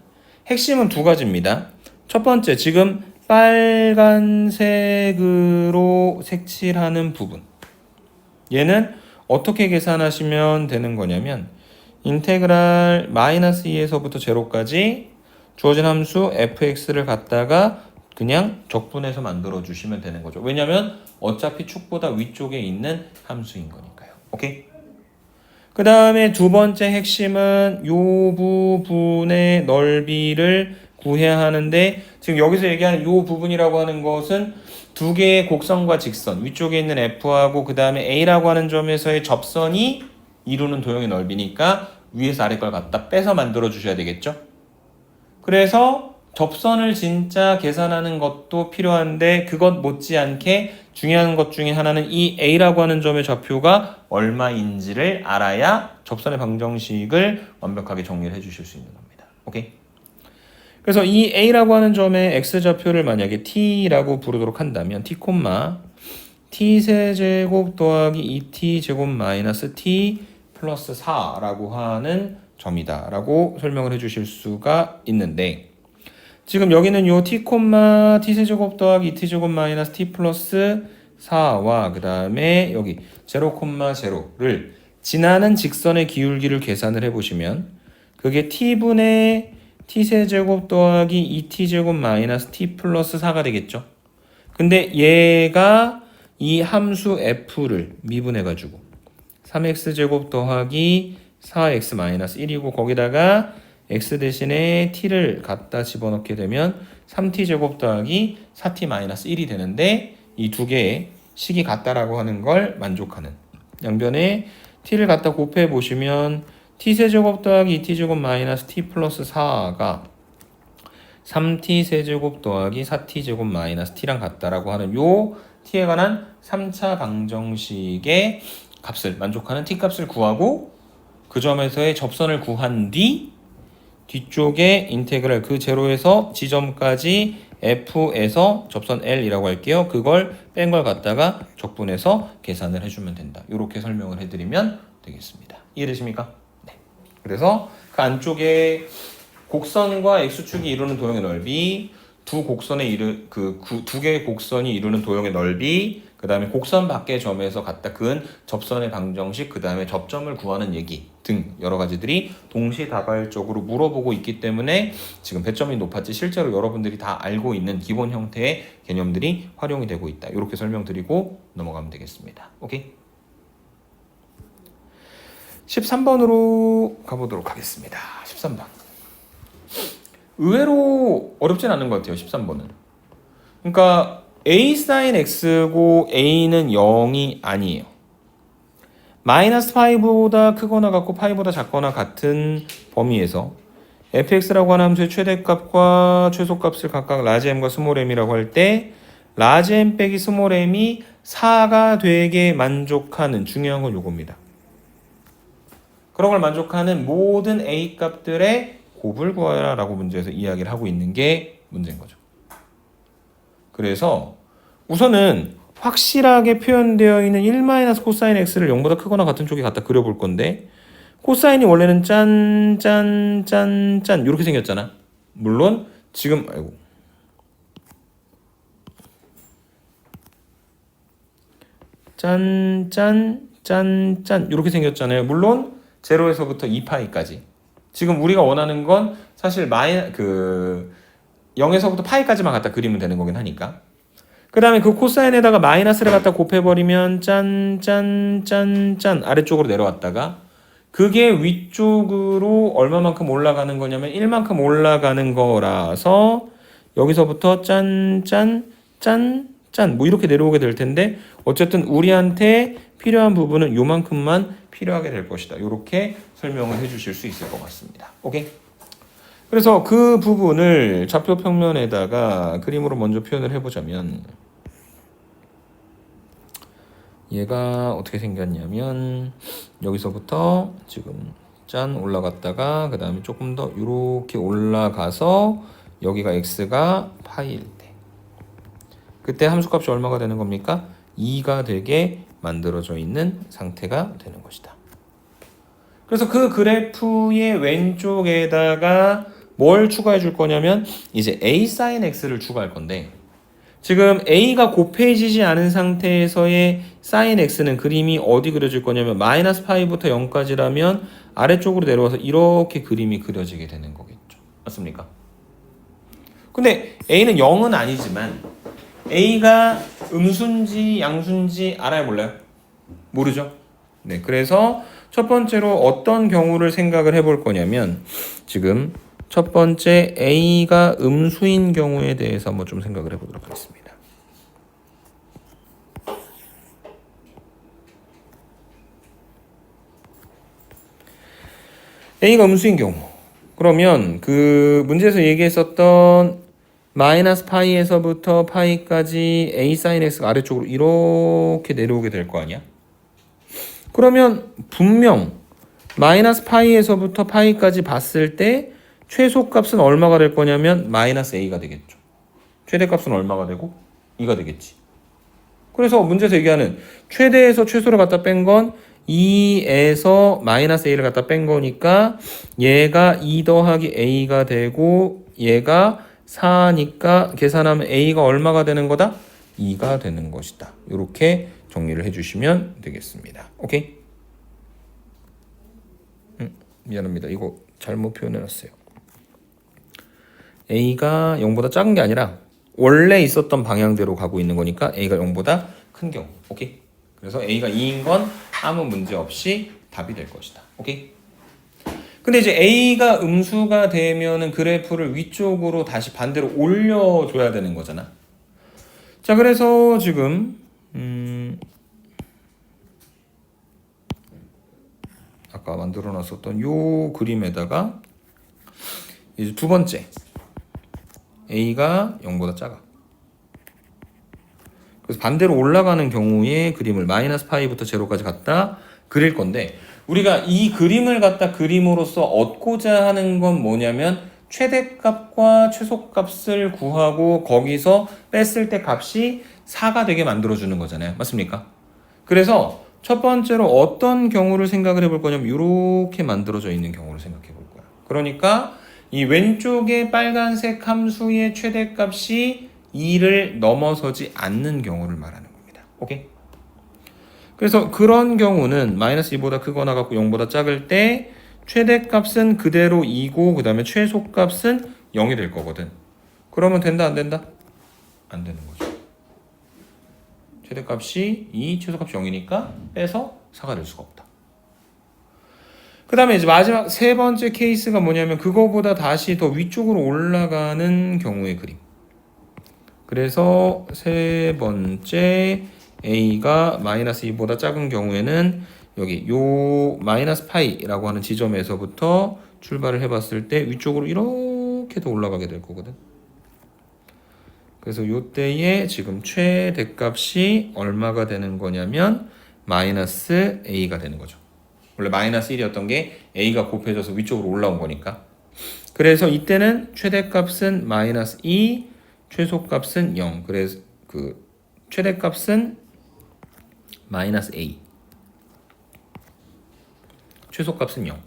핵심은 두 가지입니다. 첫 번째, 지금 빨간색으로 색칠하는 부분, 얘는 어떻게 계산하시면 되는 거냐면 인테그랄 마이너스 2에서부터 제로까지 주어진 함수 fx를 갖다가 그냥 적분해서 만들어 주시면 되는 거죠. 왜냐면 어차피 축보다 위쪽에 있는 함수인 거니까요. 오케이? 그 다음에 두 번째 핵심은 요 부분의 넓이를 구해야 하는데, 지금 여기서 얘기하는 요 부분이라고 하는 것은 두 개의 곡선과 직선, 위쪽에 있는 f하고 그 다음에 a라고 하는 점에서의 접선이 이루는 도형의 넓이니까 위에서 아래 걸 갖다 빼서 만들어 주셔야 되겠죠. 그래서 접선을 진짜 계산하는 것도 필요한데, 그것 못지않게 중요한 것 중에 하나는 이 a라고 하는 점의 좌표가 얼마인지를 알아야 접선의 방정식을 완벽하게 정리를 해주실 수 있는 겁니다. 오케이? 그래서 이 a라고 하는 점의 x좌표를 만약에 t라고 부르도록 한다면 t, t세제곱 더하기 2t제곱 마이너스 t 플러스 4라고 하는 점이다 라고 설명을 해주실 수가 있는데, 지금 여기는 요 t, t세제곱 더하기 2t제곱 마이너스 t 플러스 4와 그 다음에 여기 0,0를 지나는 직선의 기울기를 계산을 해보시면 그게 t분의 t세제곱 더하기 2t제곱 마이너스 t 플러스 4가 되겠죠. 근데 얘가 이 함수 f를 미분해가지고 3x제곱 더하기 4x 마이너스 1이고, 거기다가 x 대신에 t를 갖다 집어넣게 되면 3t제곱 더하기 4t 마이너스 1이 되는데, 이 두 개의 식이 같다라고 하는 걸 만족하는, 양변에 t를 갖다 곱해 보시면 t세제곱 더하기 2t제곱 마이너스 t 플러스 4가 3t세제곱 더하기 4t제곱 마이너스 t랑 같다라고 하는 요 t에 관한 3차 방정식의 값을 만족하는 t 값을 구하고, 그 점에서의 접선을 구한 뒤 뒤쪽에 인테그랄 그 제로에서 지점까지 f에서 접선 L이라고 할게요. 그걸 뺀 걸 갖다가 적분해서 계산을 해주면 된다. 이렇게 설명을 해드리면 되겠습니다. 이해되십니까? 네. 그래서 그 안쪽에 곡선과 x축이 이루는 도형의 넓이, 두 개의 곡선이 이루는 도형의 넓이, 그 다음에 곡선 밖의 점에서 갖다 그은 접선의 방정식, 그 다음에 접점을 구하는 얘기 등 여러 가지들이 동시다발적으로 물어보고 있기 때문에 지금 배점이 높았지 실제로 여러분들이 다 알고 있는 기본 형태의 개념들이 활용이 되고 있다. 이렇게 설명드리고 넘어가면 되겠습니다. 오케이? 13번으로 가보도록 하겠습니다. 13번. 의외로 어렵진 않은 것 같아요. 13번은. 그러니까 a sin x고 a는 0이 아니에요. 마이너스 파이보다 크거나 같고 파이보다 작거나 같은 범위에서 fx라고 하는 함수의 최대값과 최소값을 각각 라지 m과 스몰 m이라고 할 때 라지 m 빼기 스몰 m이 4가 되게 만족하는, 중요한 건 요겁니다. 그런 걸 만족하는 모든 a 값들의 곱을 구하라 라고 문제에서 이야기를 하고 있는 게 문제인 거죠. 그래서 우선은 확실하게 표현되어 있는 1 코사인 x를 0보다 크거나 같은 쪽에 갖다 그려볼 건데 코사인이 원래는 짠 이렇게 생겼잖아. 물론 지금 짠 이렇게 생겼잖아요. 물론 0에서부터 2파이까지. 지금 우리가 원하는 건 사실 0에서부터 파이까지만 갖다 그리면 되는 거긴 하니까. 그 다음에 그 코사인에다가 마이너스를 갖다 곱해버리면 짠 아래쪽으로 내려왔다가 그게 위쪽으로 얼마만큼 올라가는 거냐면 1만큼 올라가는 거라서 여기서부터 짠 뭐 이렇게 내려오게 될 텐데 어쨌든 우리한테 필요한 부분은 요만큼만 필요하게 될 것이다. 이렇게 설명을 해주실 수 있을 것 같습니다. 오케이? 그래서 그 부분을 좌표 평면에다가 그림으로 먼저 표현을 해보자면 얘가 어떻게 생겼냐면 여기서부터 지금 짠 올라갔다가 그 다음에 조금 더 이렇게 올라가서 여기가 x가 파이일 때 그때 함수값이 얼마가 되는 겁니까? 2가 되게 만들어져 있는 상태가 되는 것이다. 그래서 그 그래프의 왼쪽에다가 뭘 추가해 줄 거냐면 이제 a sin x를 추가할 건데 지금 a가 곱해지지 않은 상태에서의 sin x는 그림이 어디 그려질 거냐면 마이너스 파이부터 0까지라면 아래쪽으로 내려와서 이렇게 그림이 그려지게 되는 거겠죠. 맞습니까? 근데 a는 0은 아니지만 a가 음수인지 양수인지 알아요 몰라요? 모르죠. 네, 그래서 첫 번째로 어떤 경우를 생각을 해볼 거냐면 지금 첫 번째 a가 음수인 경우에 대해서 한번 좀 생각을 해보도록 하겠습니다. a가 음수인 경우 그러면 그 문제에서 얘기했었던 마이너스 파이에서부터 파이까지 a sin x가 아래쪽으로 이렇게 내려오게 될 거 아니야? 그러면 분명 마이너스 파이에서부터 파이까지 봤을 때 최소값은 얼마가 될 거냐면 마이너스 a가 되겠죠. 최대값은 얼마가 되고 2가 되겠지. 그래서 문제에서 얘기하는 최대에서 최소를 갖다 뺀 건 2에서 마이너스 a를 갖다 뺀 거니까 얘가 2 더하기 a가 되고 얘가 4니까 계산하면 a가 얼마가 되는 거다? 2가 되는 것이다. 이렇게 정리를 해주시면 되겠습니다. 오케이? 미안합니다. 이거 잘못 표현해놨어요. a가 0보다 작은 게 아니라 원래 있었던 방향대로 가고 있는 거니까 a가 0보다 큰 경우. 오케이? 그래서 a가 2인 건 아무 문제 없이 답이 될 것이다. 오케이? 근데 이제 a가 음수가 되면은 그래프를 위쪽으로 다시 반대로 올려줘야 되는 거잖아. 자, 그래서 지금 아까 만들어놨었던 요 그림에다가 이제 두 번째 a가 0보다 작아. 그래서 반대로 올라가는 경우에 그림을 마이너스 파이부터 제로까지 갖다 그릴 건데 우리가 이 그림을 갖다 그림으로써 얻고자 하는 건 뭐냐면 최대값과 최소값을 구하고 거기서 뺐을 때 값이 4가 되게 만들어주는 거잖아요. 맞습니까? 그래서 첫 번째로 어떤 경우를 생각을 해볼 거냐면 이렇게 만들어져 있는 경우를 생각해 볼 거야. 그러니까 이 왼쪽에 빨간색 함수의 최대값이 2를 넘어서지 않는 경우를 말하는 겁니다. 오케이? 그래서 그런 경우는 마이너스 2보다 크거나 갖고 0보다 작을 때 최대값은 그대로 2고 그 다음에 최소값은 0이 될 거거든. 그러면 된다 안 된다? 안 되는 거죠. 최대값이 2, 최소값이 0이니까 빼서 4가 될 수가 없다. 그 다음에 이제 마지막 세 번째 케이스가 뭐냐면 그거보다 다시 더 위쪽으로 올라가는 경우의 그림. 그래서 세 번째 a가 마이너스 2보다 작은 경우에는 여기 요 마이너스 파이라고 하는 지점에서부터 출발을 해봤을 때 위쪽으로 이렇게 더 올라가게 될 거거든. 그래서 요때에 지금 최대값이 얼마가 되는 거냐면 마이너스 a가 되는 거죠. 원래 마이너스 1이었던 게 a가 곱해져서 위쪽으로 올라온 거니까. 그래서 이때는 최대값은 마이너스 2, 최소값은 0. 그래서 그 최대값은 마이너스 a, 최소값은 0.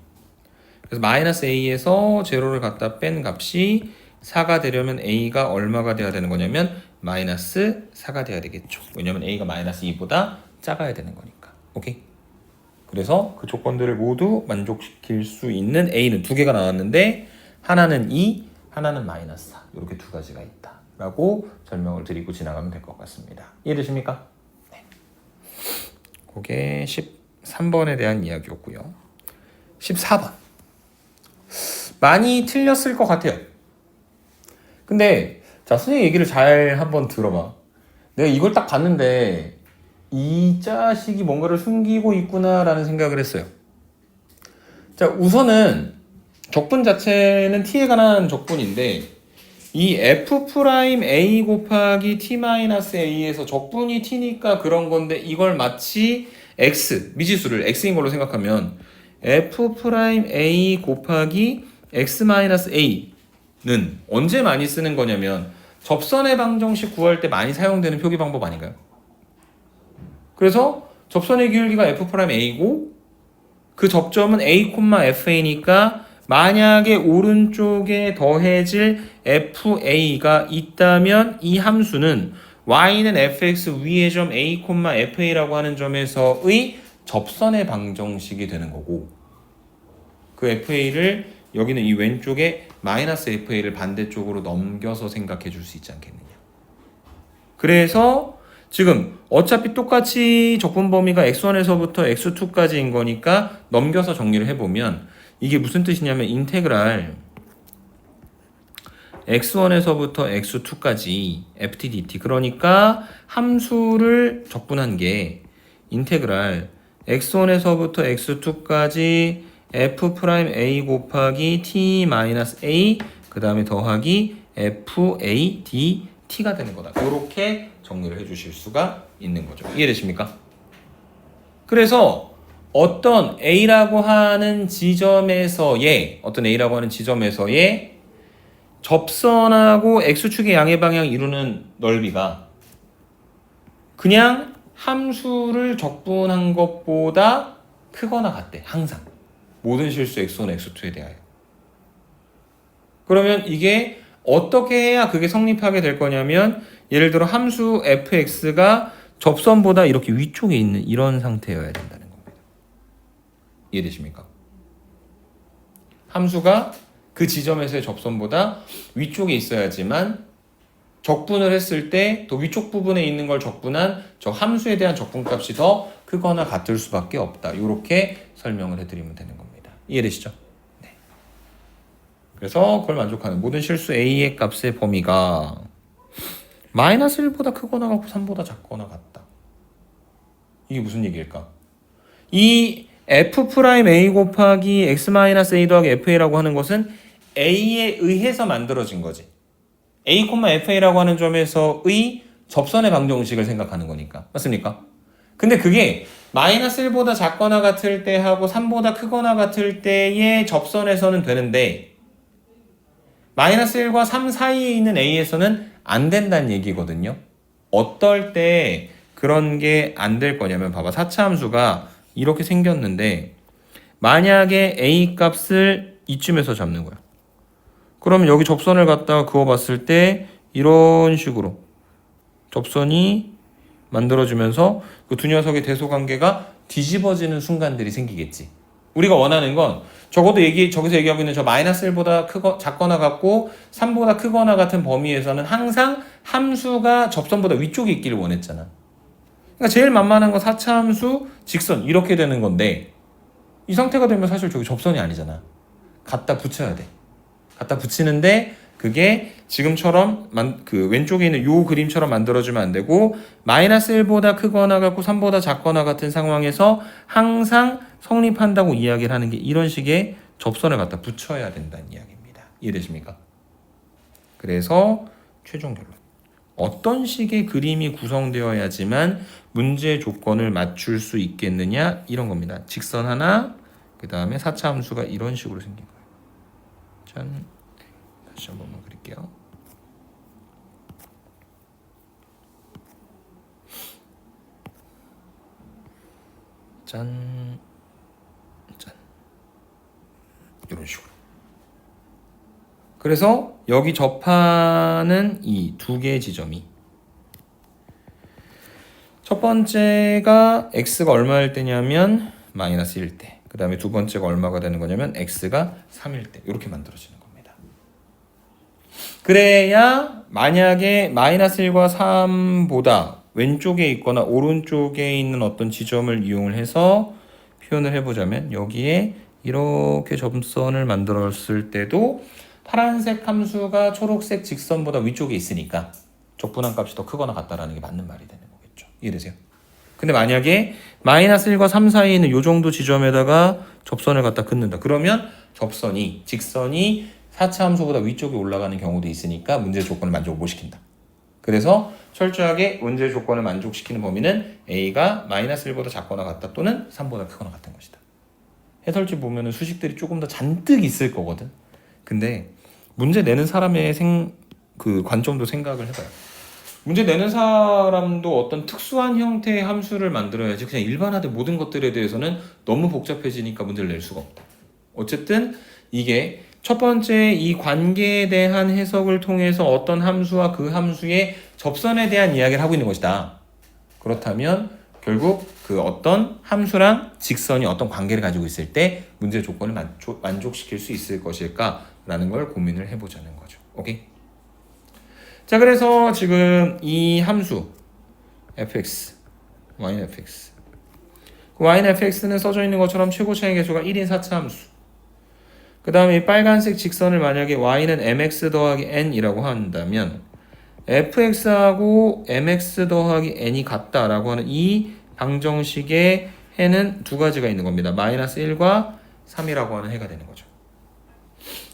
그래서 마이너스 a에서 제로를 갖다 뺀 값이 4가 되려면 a가 얼마가 돼야 되는 거냐면 마이너스 4가 돼야 되겠죠. 왜냐면 a가 마이너스 2보다 작아야 되는 거니까. 오케이? 그래서 그 조건들을 모두 만족시킬 수 있는 a는 두 개가 나왔는데 하나는 2, 하나는 마이너스 4. 이렇게 두 가지가 있다 라고 설명을 드리고 지나가면 될 것 같습니다. 이해되십니까? 네. 그게 13번에 대한 이야기였고요. 14번 많이 틀렸을 것 같아요. 근데 자, 선생님 얘기를 잘 한번 들어봐. 내가 이걸 딱 봤는데 이 자식이 뭔가를 숨기고 있구나라는 생각을 했어요. 자, 우선은 적분 자체는 t에 관한 적분인데 이 f'(a) 곱하기 t-a에서 적분이 t니까 그런 건데 이걸 마치 x, 미지수를 x인 걸로 생각하면 f'(a) 곱하기 x-a는 언제 많이 쓰는 거냐면 접선의 방정식 구할 때 많이 사용되는 표기 방법 아닌가요? 그래서 접선의 기울기가 f'(a고 그 접점은 a,fa니까 만약에 오른쪽에 더해질 fa가 있다면 이 함수는 y는 fx 위의 점 a, fa라고 하는 점에서의 접선의 방정식이 되는 거고 그 fa를 여기는 이 왼쪽에 마이너스 fa를 반대쪽으로 넘겨서 생각해 줄 수 있지 않겠느냐. 그래서 지금 어차피 똑같이 적분 범위가 x1에서부터 x2까지인 거니까 넘겨서 정리를 해보면 이게 무슨 뜻이냐면 인테그랄 x1에서부터 x2까지 ftdt 그러니까 함수를 적분한 게 인테그랄 x1에서부터 x2까지 f'(a) 곱하기 t-a 그 다음에 더하기 f(a)dt가 되는 거다. 이렇게 정리를 해주실 수가 있는 거죠. 이해되십니까? 그래서 어떤 A라고 하는 지점에서의 접선하고 X축의 양의 방향 이루는 넓이가 그냥 함수를 적분한 것보다 크거나 같대. 항상. 모든 실수 X1, X2에 대하여. 그러면 이게 어떻게 해야 그게 성립하게 될 거냐면 예를 들어 함수 fx가 접선보다 이렇게 위쪽에 있는 이런 상태여야 된다는 겁니다. 이해되십니까? 함수가 그 지점에서의 접선보다 위쪽에 있어야지만 적분을 했을 때 또 위쪽 부분에 있는 걸 적분한 저 함수에 대한 적분값이 더 크거나 같을 수밖에 없다. 이렇게 설명을 해드리면 되는 겁니다. 이해되시죠? 네. 그래서 그걸 만족하는 모든 실수 a의 값의 범위가 마이너스 1보다 크거나 같고 3보다 작거나 같다. 이게 무슨 얘기일까? 이 f'(a) 곱하기 x-a 더하기 fa라고 하는 것은 a에 의해서 만들어진 거지. a, fa라고 하는 점에서의 접선의 방정식을 생각하는 거니까. 맞습니까? 근데 그게 마이너스 1보다 작거나 같을 때 하고 3보다 크거나 같을 때의 접선에서는 되는데 마이너스 1과 3 사이에 있는 a에서는 안 된다는 얘기거든요. 어떨 때 그런 게 안 될 거냐면 봐봐. 4차 함수가 이렇게 생겼는데 만약에 a 값을 이쯤에서 잡는 거야. 그러면 여기 접선을 갖다가 그어봤을 때 이런 식으로 접선이 만들어지면서 그 두 녀석의 대소관계가 뒤집어지는 순간들이 생기겠지. 우리가 원하는 건 적어도 저기서 얘기하고 있는 저 마이너스 1보다 작거나 같고 3보다 크거나 같은 범위에서는 항상 함수가 접선보다 위쪽에 있기를 원했잖아. 그러니까 제일 만만한 건 4차 함수 직선 이렇게 되는 건데 이 상태가 되면 사실 저기 접선이 아니잖아. 갖다 붙여야 돼. 갖다 붙이는데 그게 지금처럼 그 왼쪽에 있는 요 그림처럼 만들어주면 안 되고 마이너스 1보다 크거나 같고 3보다 작거나 같은 상황에서 항상 성립한다고 이야기를 하는 게 이런 식의 접선을 갖다 붙여야 된다는 이야기입니다. 이해되십니까? 그래서 최종 결론. 어떤 식의 그림이 구성되어야지만 문제 조건을 맞출 수 있겠느냐 이런 겁니다. 직선 하나 그 다음에 4차 함수가 이런 식으로 생긴 거예요. 짠. 다시 한 번만 그릴게요. 짠, 짠. 이런 식으로. 그래서 여기 접하는 이 두 개의 지점이 첫 번째가 x가 얼마일 때냐면 마이너스 1 때. 그 다음에 두 번째가 얼마가 되는 거냐면 x가 3일 때. 이렇게 만들어지는 겁니다. 그래야 만약에 마이너스 1과 3보다 왼쪽에 있거나 오른쪽에 있는 어떤 지점을 이용을 해서 표현을 해보자면 여기에 이렇게 점선을 만들었을 때도 파란색 함수가 초록색 직선보다 위쪽에 있으니까 적분한 값이 더 크거나 같다라는 게 맞는 말이 되는 거겠죠. 이해되세요? 근데 만약에 마이너스 1과 3 사이에 있는 이 정도 지점에다가 접선을 갖다 긋는다. 그러면 직선이 4차 함수보다 위쪽에 올라가는 경우도 있으니까 문제 조건을 만족을 못 시킨다. 그래서 철저하게 문제 조건을 만족시키는 범위는 A가 마이너스 1보다 작거나 같다 또는 3보다 크거나 같은 것이다. 해설지 보면은 수식들이 조금 더 잔뜩 있을 거거든. 근데 문제 내는 사람의 그 관점도 생각을 해봐요. 문제 내는 사람도 어떤 특수한 형태의 함수를 만들어야지 그냥 일반화된 모든 것들에 대해서는 너무 복잡해지니까 문제를 낼 수가 없다. 어쨌든 이게 첫 번째 이 관계에 대한 해석을 통해서 어떤 함수와 그 함수의 접선에 대한 이야기를 하고 있는 것이다. 그렇다면 결국 그 어떤 함수랑 직선이 어떤 관계를 가지고 있을 때 문제 조건을 만족시킬 수 있을 것일까라는 걸 고민을 해보자는 거죠. 오케이? 자, 그래서 지금 이 함수 fx, y는 fx, y는 fx는 써져 있는 것처럼 최고 차이 계수가 1인 4차 함수. 그 다음에 이 빨간색 직선을 만약에 y는 mx 더하기 n이라고 한다면 fx하고 mx 더하기 n이 같다라고 하는 이 방정식의 해는 두 가지가 있는 겁니다. 마이너스 1과 3이라고 하는 해가 되는 거죠.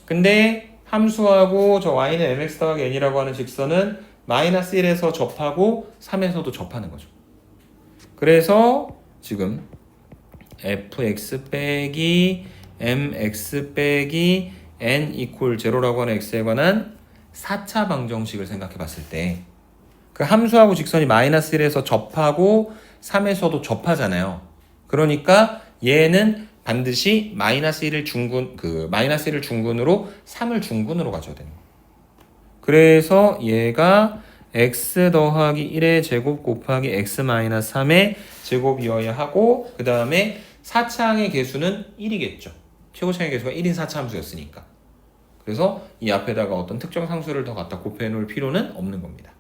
근데 함수하고 저 y는 mx 더하기 n이라고 하는 직선은 마이너스 1에서 접하고 3에서도 접하는 거죠. 그래서 지금 fx 빼기 mx 빼기 n 이퀄 0라고 하는 x에 관한 4차 방정식을 생각해 봤을 때 그 함수하고 직선이 마이너스 1에서 접하고 3에서도 접하잖아요. 그러니까 얘는 반드시 마이너스 1을 중근으로 3을 중근으로 가져야 되는 거예요. 그래서 얘가 x 더하기 1의 제곱 곱하기 x 마이너스 3의 제곱이어야 하고 그 다음에 4차항의 개수는 1이겠죠. 최고차항의 개수가 1인 4차 함수였으니까. 그래서 이 앞에다가 어떤 특정 상수를 더 갖다 곱해 놓을 필요는 없는 겁니다.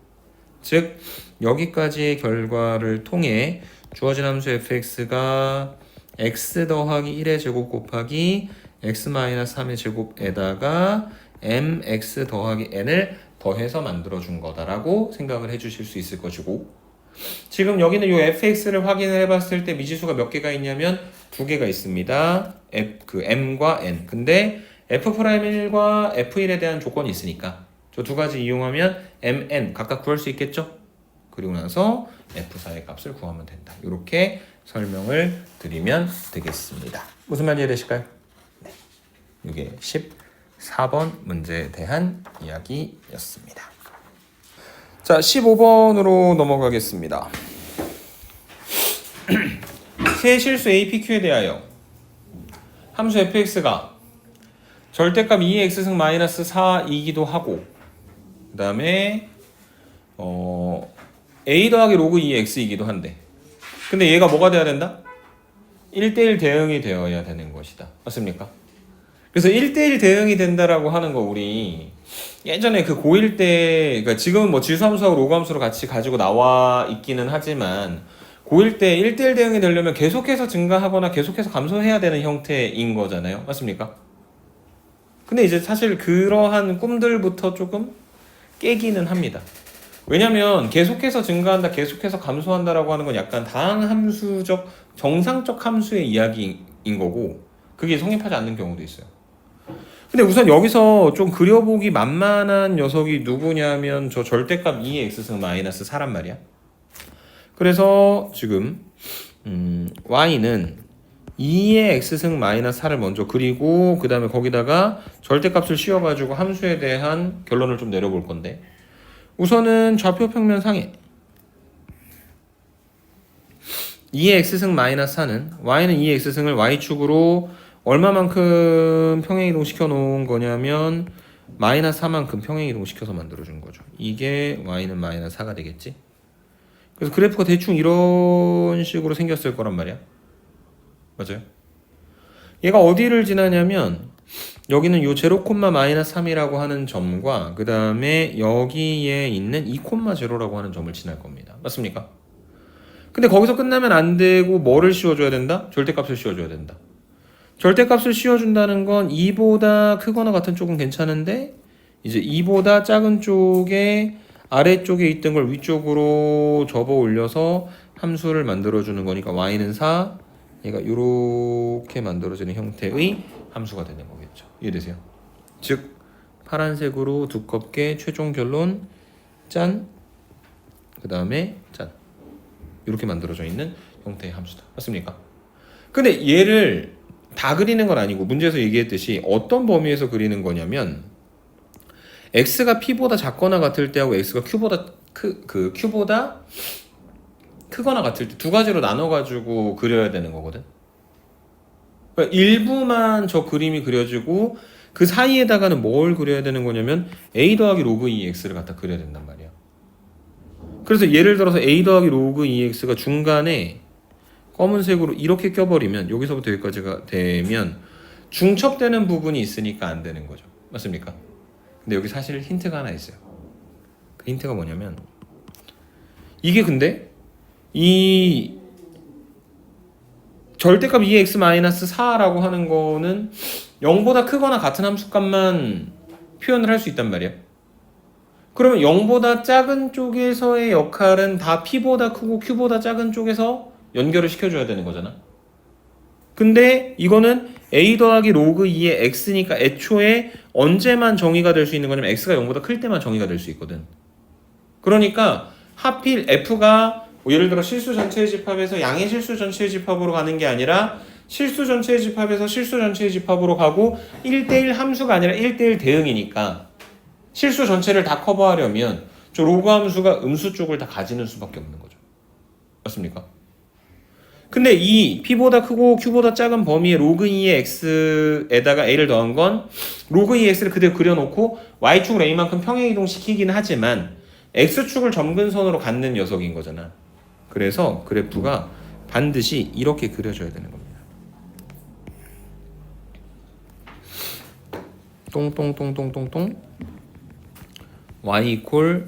즉 여기까지의 결과를 통해 주어진 함수 fx가 x 더하기 1의 제곱 곱하기 x 마이너스 3의 제곱에다가 mx 더하기 n을 더해서 만들어준 거다라고 생각을 해주실 수 있을 것이고 지금 여기는 이 fx를 확인을 해봤을 때 미지수가 몇 개가 있냐면 두 개가 있습니다. m과 n. 근데 f'1과 f1에 대한 조건이 있으니까 저 두 가지 이용하면 mn 각각 구할 수 있겠죠? 그리고 나서 f4의 값을 구하면 된다. 이렇게 설명을 드리면 되겠습니다. 무슨 말이 이해되실까요? 네. 이게 14번 문제에 대한 이야기였습니다. 자, 15번으로 넘어가겠습니다. 세 실수 APQ에 대하여 함수 fx가 절대값 2의 x승 마이너스 4이기도 하고 그 다음에 a 더하기 로그 2의 x이기도 한데 근데 얘가 뭐가 돼야 된다? 1대1 대응이 되어야 되는 것이다. 맞습니까? 그래서 1대1 대응이 된다라고 하는 거 우리 예전에 그 고1 때 그러니까 지금은 뭐 지수함수하고 로그함수로 같이 가지고 나와 있기는 하지만 고1 때 1대1 대응이 되려면 계속해서 증가하거나 계속해서 감소해야 되는 형태인 거잖아요. 맞습니까? 근데 이제 사실 그러한 꿈들부터 조금 깨기는 합니다. 왜냐면 계속해서 증가한다, 계속해서 감소한다라고 하는 건 약간 다항함수적, 정상적 함수의 이야기인 거고 그게 성립하지 않는 경우도 있어요. 근데 우선 여기서 좀 그려보기 만만한 녀석이 누구냐면 저 절대값 2의 x승 마이너스 4란 말이야. 그래서 지금 y는 2의 x승 마이너스 4를 먼저 그리고 그 다음에 거기다가 절대값을 씌워가지고 함수에 대한 결론을 좀 내려볼 건데 우선은 좌표 평면 상에 2의 x승 마이너스 4는 y는 2의 x승을 y축으로 얼마만큼 평행이동 시켜놓은 거냐면 마이너스 4만큼 평행이동 시켜서 만들어준 거죠. 이게 y는 마이너스 4가 되겠지. 그래서 그래프가 대충 이런 식으로 생겼을 거란 말이야. 맞아요? 얘가 어디를 지나냐면 여기는 요 0, 마이너스 3이라고 하는 점과 그 다음에 여기에 있는 2,0라고 하는 점을 지날 겁니다. 맞습니까? 근데 거기서 끝나면 안 되고 뭐를 씌워줘야 된다? 절대값을 씌워줘야 된다. 절대값을 씌워준다는 건 2보다 크거나 같은 쪽은 괜찮은데 이제 2보다 작은 쪽에 아래쪽에 있던 걸 위쪽으로 접어 올려서 함수를 만들어주는 거니까 y는 4, 얘가 이렇게 만들어지는 형태의 함수가 되는 거겠죠. 이해되세요? 즉 파란색으로 두껍게 최종 결론 짠, 그 다음에 짠, 이렇게 만들어져 있는 형태의 함수다. 맞습니까? 근데 얘를 다 그리는 건 아니고 문제에서 얘기했듯이 어떤 범위에서 그리는 거냐면 x가 p보다 작거나 같을 때하고 x가 q보다 크거나 같을 때 두 가지로 나눠가지고 그려야 되는 거거든. 그러니까 일부만 저 그림이 그려지고 그 사이에다가는 뭘 그려야 되는 거냐면 a 더하기 로그 2x를 갖다 그려야 된단 말이야. 그래서 예를 들어서 a 더하기 로그 2x가 중간에 검은색으로 이렇게 껴버리면 여기서부터 여기까지가 되면 중첩되는 부분이 있으니까 안 되는 거죠. 맞습니까? 근데 여기 사실 힌트가 하나 있어요. 그 힌트가 뭐냐면 이게 근데 이 절대값 2x-4라고 하는 거는 0보다 크거나 같은 함수값만 표현을 할 수 있단 말이야. 그러면 0보다 작은 쪽에서의 역할은 다 p보다 크고 q보다 작은 쪽에서 연결을 시켜줘야 되는 거잖아. 근데 이거는 a 더하기 로그 2의 x니까 애초에 언제만 정의가 될 수 있는 거냐면 x가 0보다 클 때만 정의가 될 수 있거든. 그러니까 하필 f가 예를 들어 실수 전체의 집합에서 양의 실수 전체의 집합으로 가는 게 아니라 실수 전체의 집합에서 실수 전체의 집합으로 가고 1대1 함수가 아니라 1대1 대응이니까 실수 전체를 다 커버하려면 저 로그 함수가 음수 쪽을 다 가지는 수밖에 없는 거죠. 맞습니까? 근데 이 p보다 크고 q보다 작은 범위의 로그 2의 x에다가 a를 더한 건 로그 2의 x를 그대로 그려놓고 y축을 a만큼 평행이동 시키긴 하지만 x축을 점근선으로 갖는 녀석인 거잖아. 그래서 그래프가 반드시 이렇게 그려져야 되는 겁니다. 똥똥똥똥똥똥 y 이퀄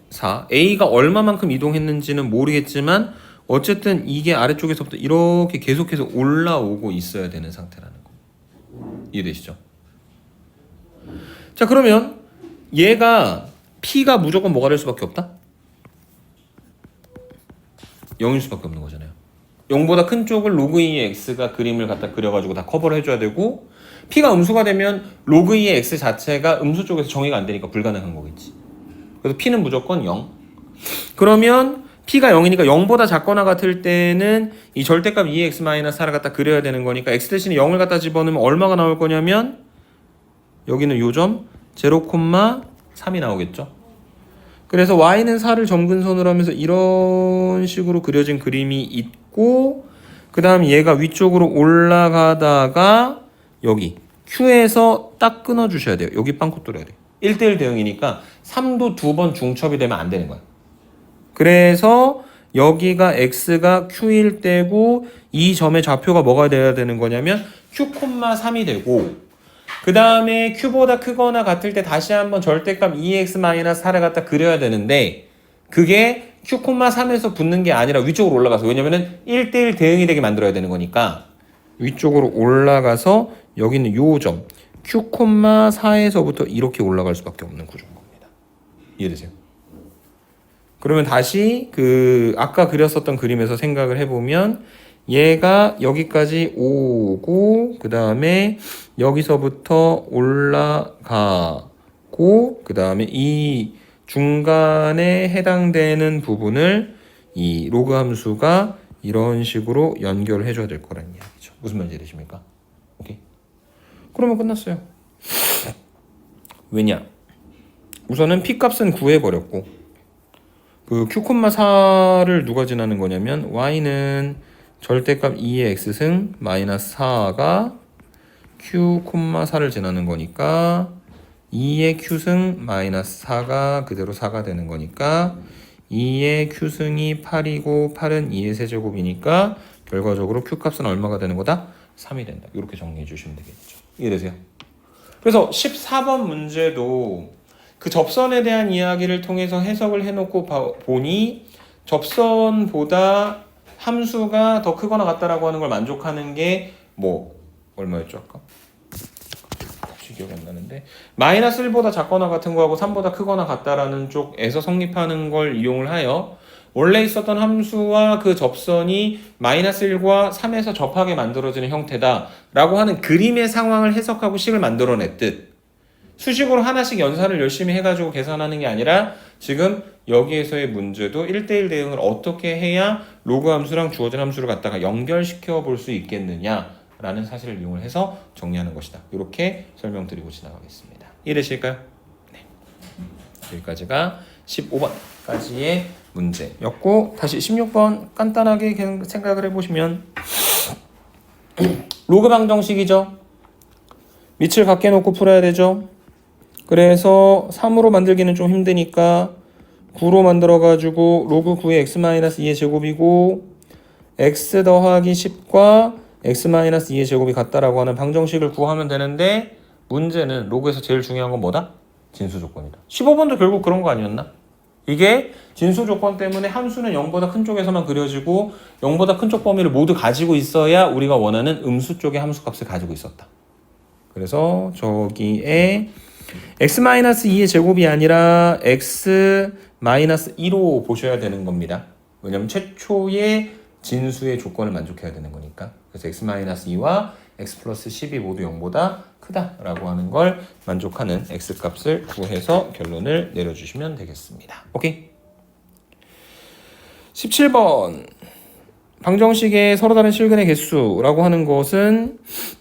4 a가 얼마만큼 이동했는지는 모르겠지만 어쨌든 이게 아래쪽에서부터 이렇게 계속해서 올라오고 있어야 되는 상태라는 거. 이해되시죠? 자, 그러면 얘가 p가 무조건 뭐가 될 수밖에 없다? 0일 수밖에 없는 거잖아요. 0보다 큰 쪽을 로그 2의 x가 그림을 갖다 그려가지고 다 커버를 해줘야 되고 p가 음수가 되면 로그 2의 x 자체가 음수 쪽에서 정의가 안 되니까 불가능한 거겠지. 그래서 p는 무조건 0. 그러면 p가 0이니까 0보다 작거나 같을 때는 이 절대값 2x-4를 갖다 그려야 되는 거니까 x 대신에 0을 갖다 집어넣으면 얼마가 나올 거냐면 여기는 요점 0,3이 나오겠죠. 그래서 y는 4를 점근선으로 하면서 이런 식으로 그려진 그림이 있고 그 다음 얘가 위쪽으로 올라가다가 여기 Q에서 딱 끊어주셔야 돼요. 여기 빵꾸 뚫어야 돼요. 1대1 대응이니까 3도 2번 중첩이 되면 안 되는 거야. 그래서 여기가 x가 q일 때고 이 점의 좌표가 뭐가 돼야 되는 거냐면 q,3이 되고 그 다음에 q보다 크거나 같을 때 다시 한번 절대값 2x-4를 갖다 그려야 되는데 그게 q,3에서 붙는 게 아니라 위쪽으로 올라가서 왜냐면은 1대1 대응이 되게 만들어야 되는 거니까 위쪽으로 올라가서 여기는 요 점 q,4에서부터 이렇게 올라갈 수밖에 없는 구조인 겁니다. 이해되세요? 그러면 다시 그 아까 그렸었던 그림에서 생각을 해보면 얘가 여기까지 오고 그 다음에 여기서부터 올라가고 그 다음에 이 중간에 해당되는 부분을 이 로그 함수가 이런 식으로 연결을 해줘야 될 거라는 이야기죠. 무슨 말인지 되십니까? 오케이. 그러면 끝났어요. 왜냐? 우선은 p 값은 구해버렸고 그 q,4를 누가 지나는 거냐면 y는 절대값 2의 x승 마이너스 4가 q,4를 지나는 거니까 2의 q승 마이너스 4가 그대로 4가 되는 거니까 2의 q승이 8이고 8은 2의 세제곱이니까 결과적으로 q값은 얼마가 되는 거다? 3이 된다. 이렇게 정리해 주시면 되겠죠. 이해되세요? 그래서 14번 문제도 그 접선에 대한 이야기를 통해서 해석을 해놓고 보니 접선보다 함수가 더 크거나 같다라고 하는 걸 만족하는 게 뭐 얼마였죠 아까? 혹시 기억이 안 나는데 마이너스 1보다 작거나 같은 거하고 3보다 크거나 같다라는 쪽에서 성립하는 걸 이용을 하여 원래 있었던 함수와 그 접선이 마이너스 1과 3에서 접하게 만들어지는 형태다라고 하는 그림의 상황을 해석하고 식을 만들어냈듯 수식으로 하나씩 연산을 열심히 해가지고 계산하는 게 아니라 지금 여기에서의 문제도 1대1 대응을 어떻게 해야 로그 함수랑 주어진 함수를 갖다가 연결시켜 볼 수 있겠느냐라는 사실을 이용을 해서 정리하는 것이다. 이렇게 설명드리고 지나가겠습니다. 이해되실까요? 네. 여기까지가 15번까지의 문제였고 다시 16번 간단하게 생각을 해보시면 로그 방정식이죠. 밑을 밖에 놓고 풀어야 되죠. 그래서 3으로 만들기는 좀 힘드니까 9로 만들어가지고 로그 9의 x-2의 제곱이고 x 더하기 10과 x-2의 제곱이 같다라고 하는 방정식을 구하면 되는데 문제는 로그에서 제일 중요한 건 뭐다? 진수 조건이다. 15번도 결국 그런 거 아니었나? 이게 진수 조건 때문에 함수는 0보다 큰 쪽에서만 그려지고 0보다 큰 쪽 범위를 모두 가지고 있어야 우리가 원하는 음수 쪽의 함수값을 가지고 있었다. 그래서 저기에 x-2의 제곱이 아니라 x-2로 보셔야 되는 겁니다. 왜냐면 최초의 진수의 조건을 만족해야 되는 거니까. 그래서 x-2와 x 플러스 10이 모두 0보다 크다라고 하는 걸 만족하는 x값을 구해서 결론을 내려주시면 되겠습니다. 오케이. 17번 방정식의 서로 다른 실근의 개수라고 하는 것은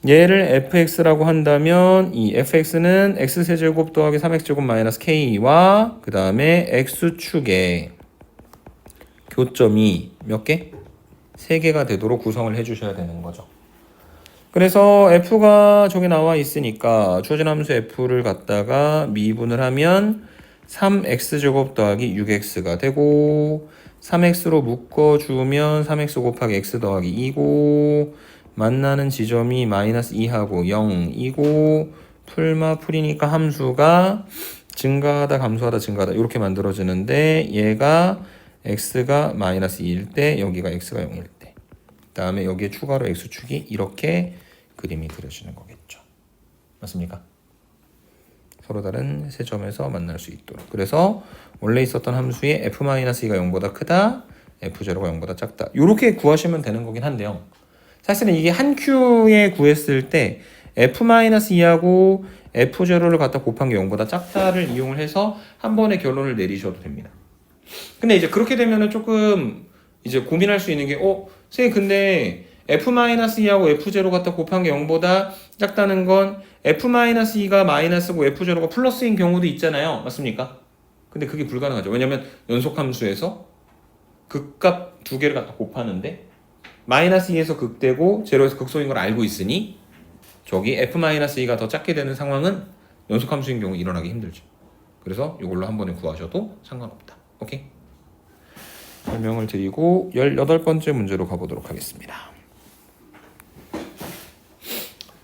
얘를 fx라고 한다면 이 fx는 x세제곱 더하기 3x제곱 마이너스 k와 그 다음에 x축의 교점이 몇 개? 3개가 되도록 구성을 해주셔야 되는 거죠. 그래서 f가 저기 나와 있으니까 주어진 함수 f를 갖다가 미분을 하면 3x제곱 더하기 6x가 되고 3x로 묶어주면 3x 곱하기 x 더하기 2고 만나는 지점이 마이너스 2하고 0이고 풀이니까 함수가 증가하다 감소하다 증가하다 이렇게 만들어지는데 얘가 x가 마이너스 2일 때 여기가 x가 0일 때 그 다음에 여기에 추가로 x축이 이렇게 그림이 그려지는 거겠죠. 맞습니까? 서로 다른 세 점에서 만날 수 있도록. 그래서 원래 있었던 함수의 f-2가 0보다 크다, f0가 0보다 작다. 이렇게 구하시면 되는 거긴 한데요. 사실은 이게 한 큐에 구했을 때 f-2하고 f0를 갖다 곱한 게 0보다 작다를 이용을 해서 한 번에 결론을 내리셔도 됩니다. 근데 이제 그렇게 되면은 조금 이제 고민할 수 있는 게 선생님 근데 f-2하고 f0 갖다 곱한 게 0보다 작다는 건 f-2가 마이너스고 f0가 플러스인 경우도 있잖아요. 맞습니까? 근데 그게 불가능하죠. 왜냐면 연속함수에서 극값 두 개를 갖다 곱하는데 마이너스 2에서 극대고 제로에서 극소인 걸 알고 있으니 저기 f-2가 더 작게 되는 상황은 연속함수인 경우 일어나기 힘들죠. 그래서 이걸로 한 번에 구하셔도 상관없다. 오케이? 설명을 드리고 18번째 문제로 가보도록 하겠습니다.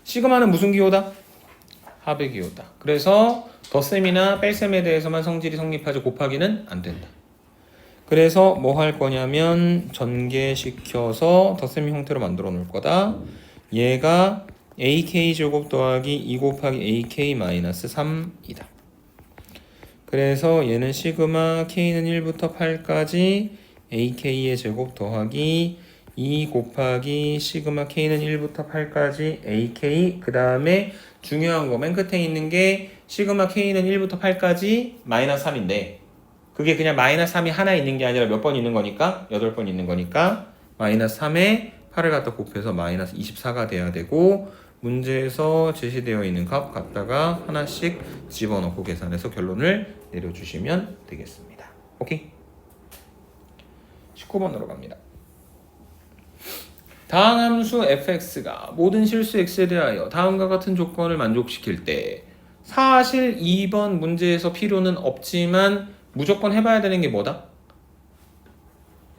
시그마는 무슨 기호다? 합의 기호다. 그래서 덧셈이나 뺄셈에 대해서만 성질이 성립하지 곱하기는 안 된다. 그래서 뭐 할 거냐면 전개시켜서 덧셈 형태로 만들어 놓을 거다. 얘가 ak제곱 더하기 2 곱하기 ak 마이너스 3이다. 그래서 얘는 시그마 k는 1부터 8까지 ak의 제곱 더하기 2 곱하기 시그마 k는 1부터 8까지 ak 그 다음에 중요한 거 맨 끝에 있는 게 시그마 k는 1부터 8까지 마이너스 3인데 그게 그냥 마이너스 3이 하나 있는 게 아니라 몇 번 있는 거니까 8번 있는 거니까 마이너스 3에 8을 갖다 곱해서 마이너스 24가 돼야 되고 문제에서 제시되어 있는 값 갖다가 하나씩 집어넣고 계산해서 결론을 내려주시면 되겠습니다. 오케이? 19번으로 갑니다. 다음 함수 fx가 모든 실수 x에 대하여 다음과 같은 조건을 만족시킬 때 사실 2번 문제에서 필요는 없지만 무조건 해봐야 되는 게 뭐다?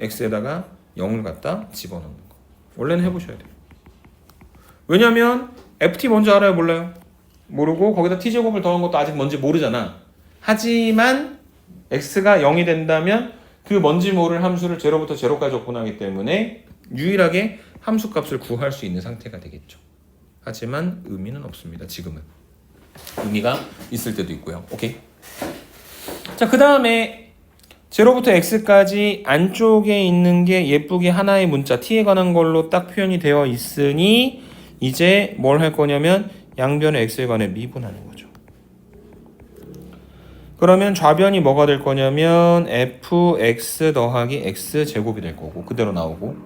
x에다가 0을 갖다 집어넣는 거. 원래는 해보셔야 돼요. 왜냐면 ft 뭔지 알아요? 몰라요? 모르고 거기다 t제곱을 더한 것도 아직 뭔지 모르잖아. 하지만 x가 0이 된다면 그 뭔지 모를 함수를 0부터 0까지 접근하기 때문에 유일하게 함수값을 구할 수 있는 상태가 되겠죠. 하지만 의미는 없습니다. 지금은. 의미가 있을 때도 있고요. 오케이. 자, 그 다음에 0부터 x까지 안쪽에 있는 게 예쁘게 하나의 문자 t에 관한 걸로 딱 표현이 되어 있으니 이제 뭘 할 거냐면 양변의 x에 관해 미분하는 거죠. 그러면 좌변이 뭐가 될 거냐면 fx 더하기 x제곱이 될 거고 그대로 나오고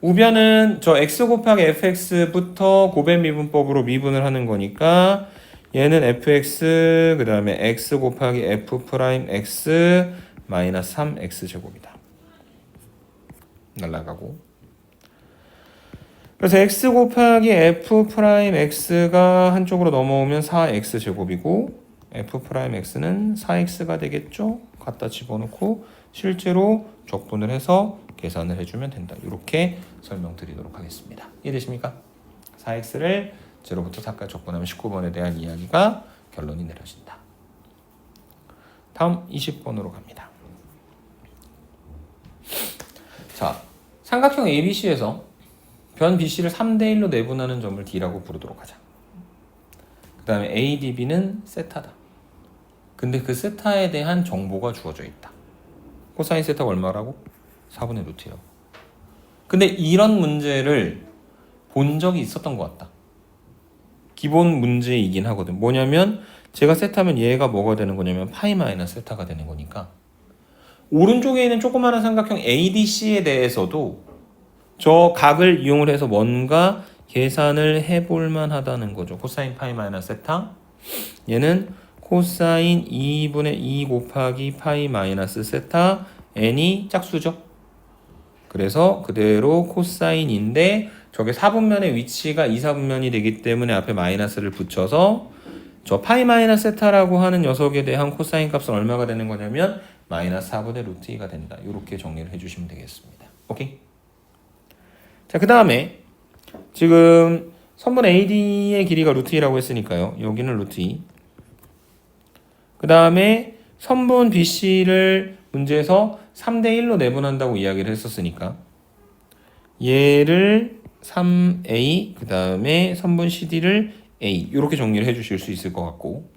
우변은 저 x 곱하기 fx부터 고변 미분법으로 미분을 하는 거니까 얘는 fx 그 다음에 x 곱하기 f 프라임 x 마이너스 3x제곱이다. 날라가고 그래서 x 곱하기 f 프라임 x가 한쪽으로 넘어오면 4x제곱이고 f 프라임 x는 4x가 되겠죠. 갖다 집어넣고 실제로 적분을 해서 계산을 해주면 된다. 이렇게 설명드리도록 하겠습니다. 이해되십니까? 4x를 0부터 4까지 적분하면 19번에 대한 이야기가 결론이 내려진다. 다음 20번으로 갑니다. 자, 삼각형 ABC에서 변 BC를 3대1로 내분하는 점을 D라고 부르도록 하자. 그 다음에 ADB는 세타다. 근데 그 세타에 대한 정보가 주어져 있다. 코사인 세타가 얼마라고? 4분의 루트라고. 근데 이런 문제를 본 적이 있었던 것 같다. 기본 문제이긴 하거든. 뭐냐면 제가 세타면 얘가 뭐가 되는 거냐면 파이 마이너스 세타가 되는 거니까 오른쪽에 있는 조그마한 삼각형 ADC에 대해서도 저 각을 이용을 해서 뭔가 계산을 해볼만 하다는 거죠. 코사인 파이 마이너스 세타 얘는 코사인 2분의 2 곱하기 파이 마이너스 세타 n이 짝수죠. 그래서 그대로 코사인인데 저게 4분면의 위치가 2, 4분면이 되기 때문에 앞에 마이너스를 붙여서 저 파이 마이너스 세타라고 하는 녀석에 대한 코사인 값은 얼마가 되는 거냐면 마이너스 4분의 루트 2가 된다. 이렇게 정리를 해주시면 되겠습니다. 오케이? 자, 그 다음에 지금 선분 AD의 길이가 루트 2라고 했으니까요. 여기는 루트 2. 그 다음에 선분 BC를 문제에서 3대1로 내분한다고 이야기를 했었으니까 얘를 3A 그 다음에 선분 CD를 A 이렇게 정리를 해주실 수 있을 것 같고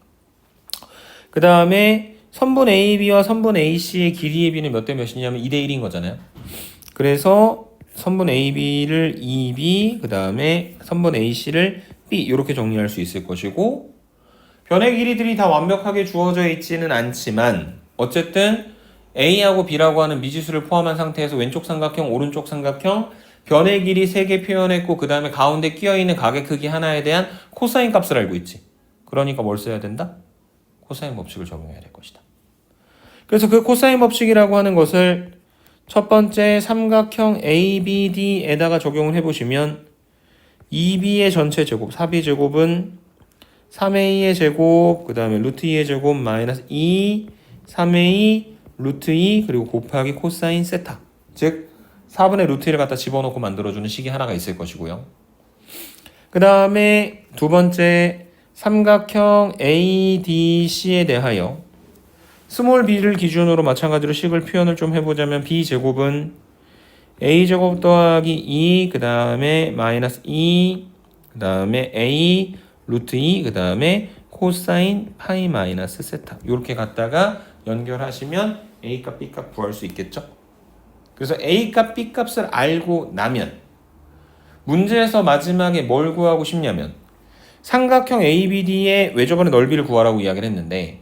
그 다음에 선분 AB와 선분 AC의 길이의 비는 몇 대 몇이냐면 2대1인 거잖아요. 그래서 선분 AB를 2B 그 다음에 선분 AC를 B 이렇게 정리할 수 있을 것이고 변의 길이들이 다 완벽하게 주어져 있지는 않지만 어쨌든 A하고 B라고 하는 미지수를 포함한 상태에서 왼쪽 삼각형, 오른쪽 삼각형 변의 길이 3개 표현했고 그 다음에 가운데 끼어있는 각의 크기 하나에 대한 코사인 값을 알고 있지. 그러니까 뭘 써야 된다? 코사인 법칙을 적용해야 될 것이다. 그래서 그 코사인 법칙이라고 하는 것을 첫 번째 삼각형 ABD에다가 적용을 해보시면 2B의 전체 제곱, 4B 제곱은 3A의 제곱, 그 다음에 루트 2의 제곱 마이너스 2, 3A 루트 2 그리고 곱하기 코사인 세타 즉 4분의 루트 1을 갖다 집어넣고 만들어주는 식이 하나가 있을 것이고요. 그 다음에 두 번째 삼각형 ADC에 대하여 스몰 b를 기준으로 마찬가지로 식을 표현을 좀 해보자면 b제곱은 a제곱 더하기 2 그 다음에 마이너스 2 그 다음에 a 루트 2 그 다음에 코사인 파이 마이너스 세타 이렇게 갖다가 연결하시면 a값 b값 구할 수 있겠죠. 그래서 a값 b값을 알고 나면 문제에서 마지막에 뭘 구하고 싶냐면 삼각형 ABD의 외접원의 넓이를 구하라고 이야기를 했는데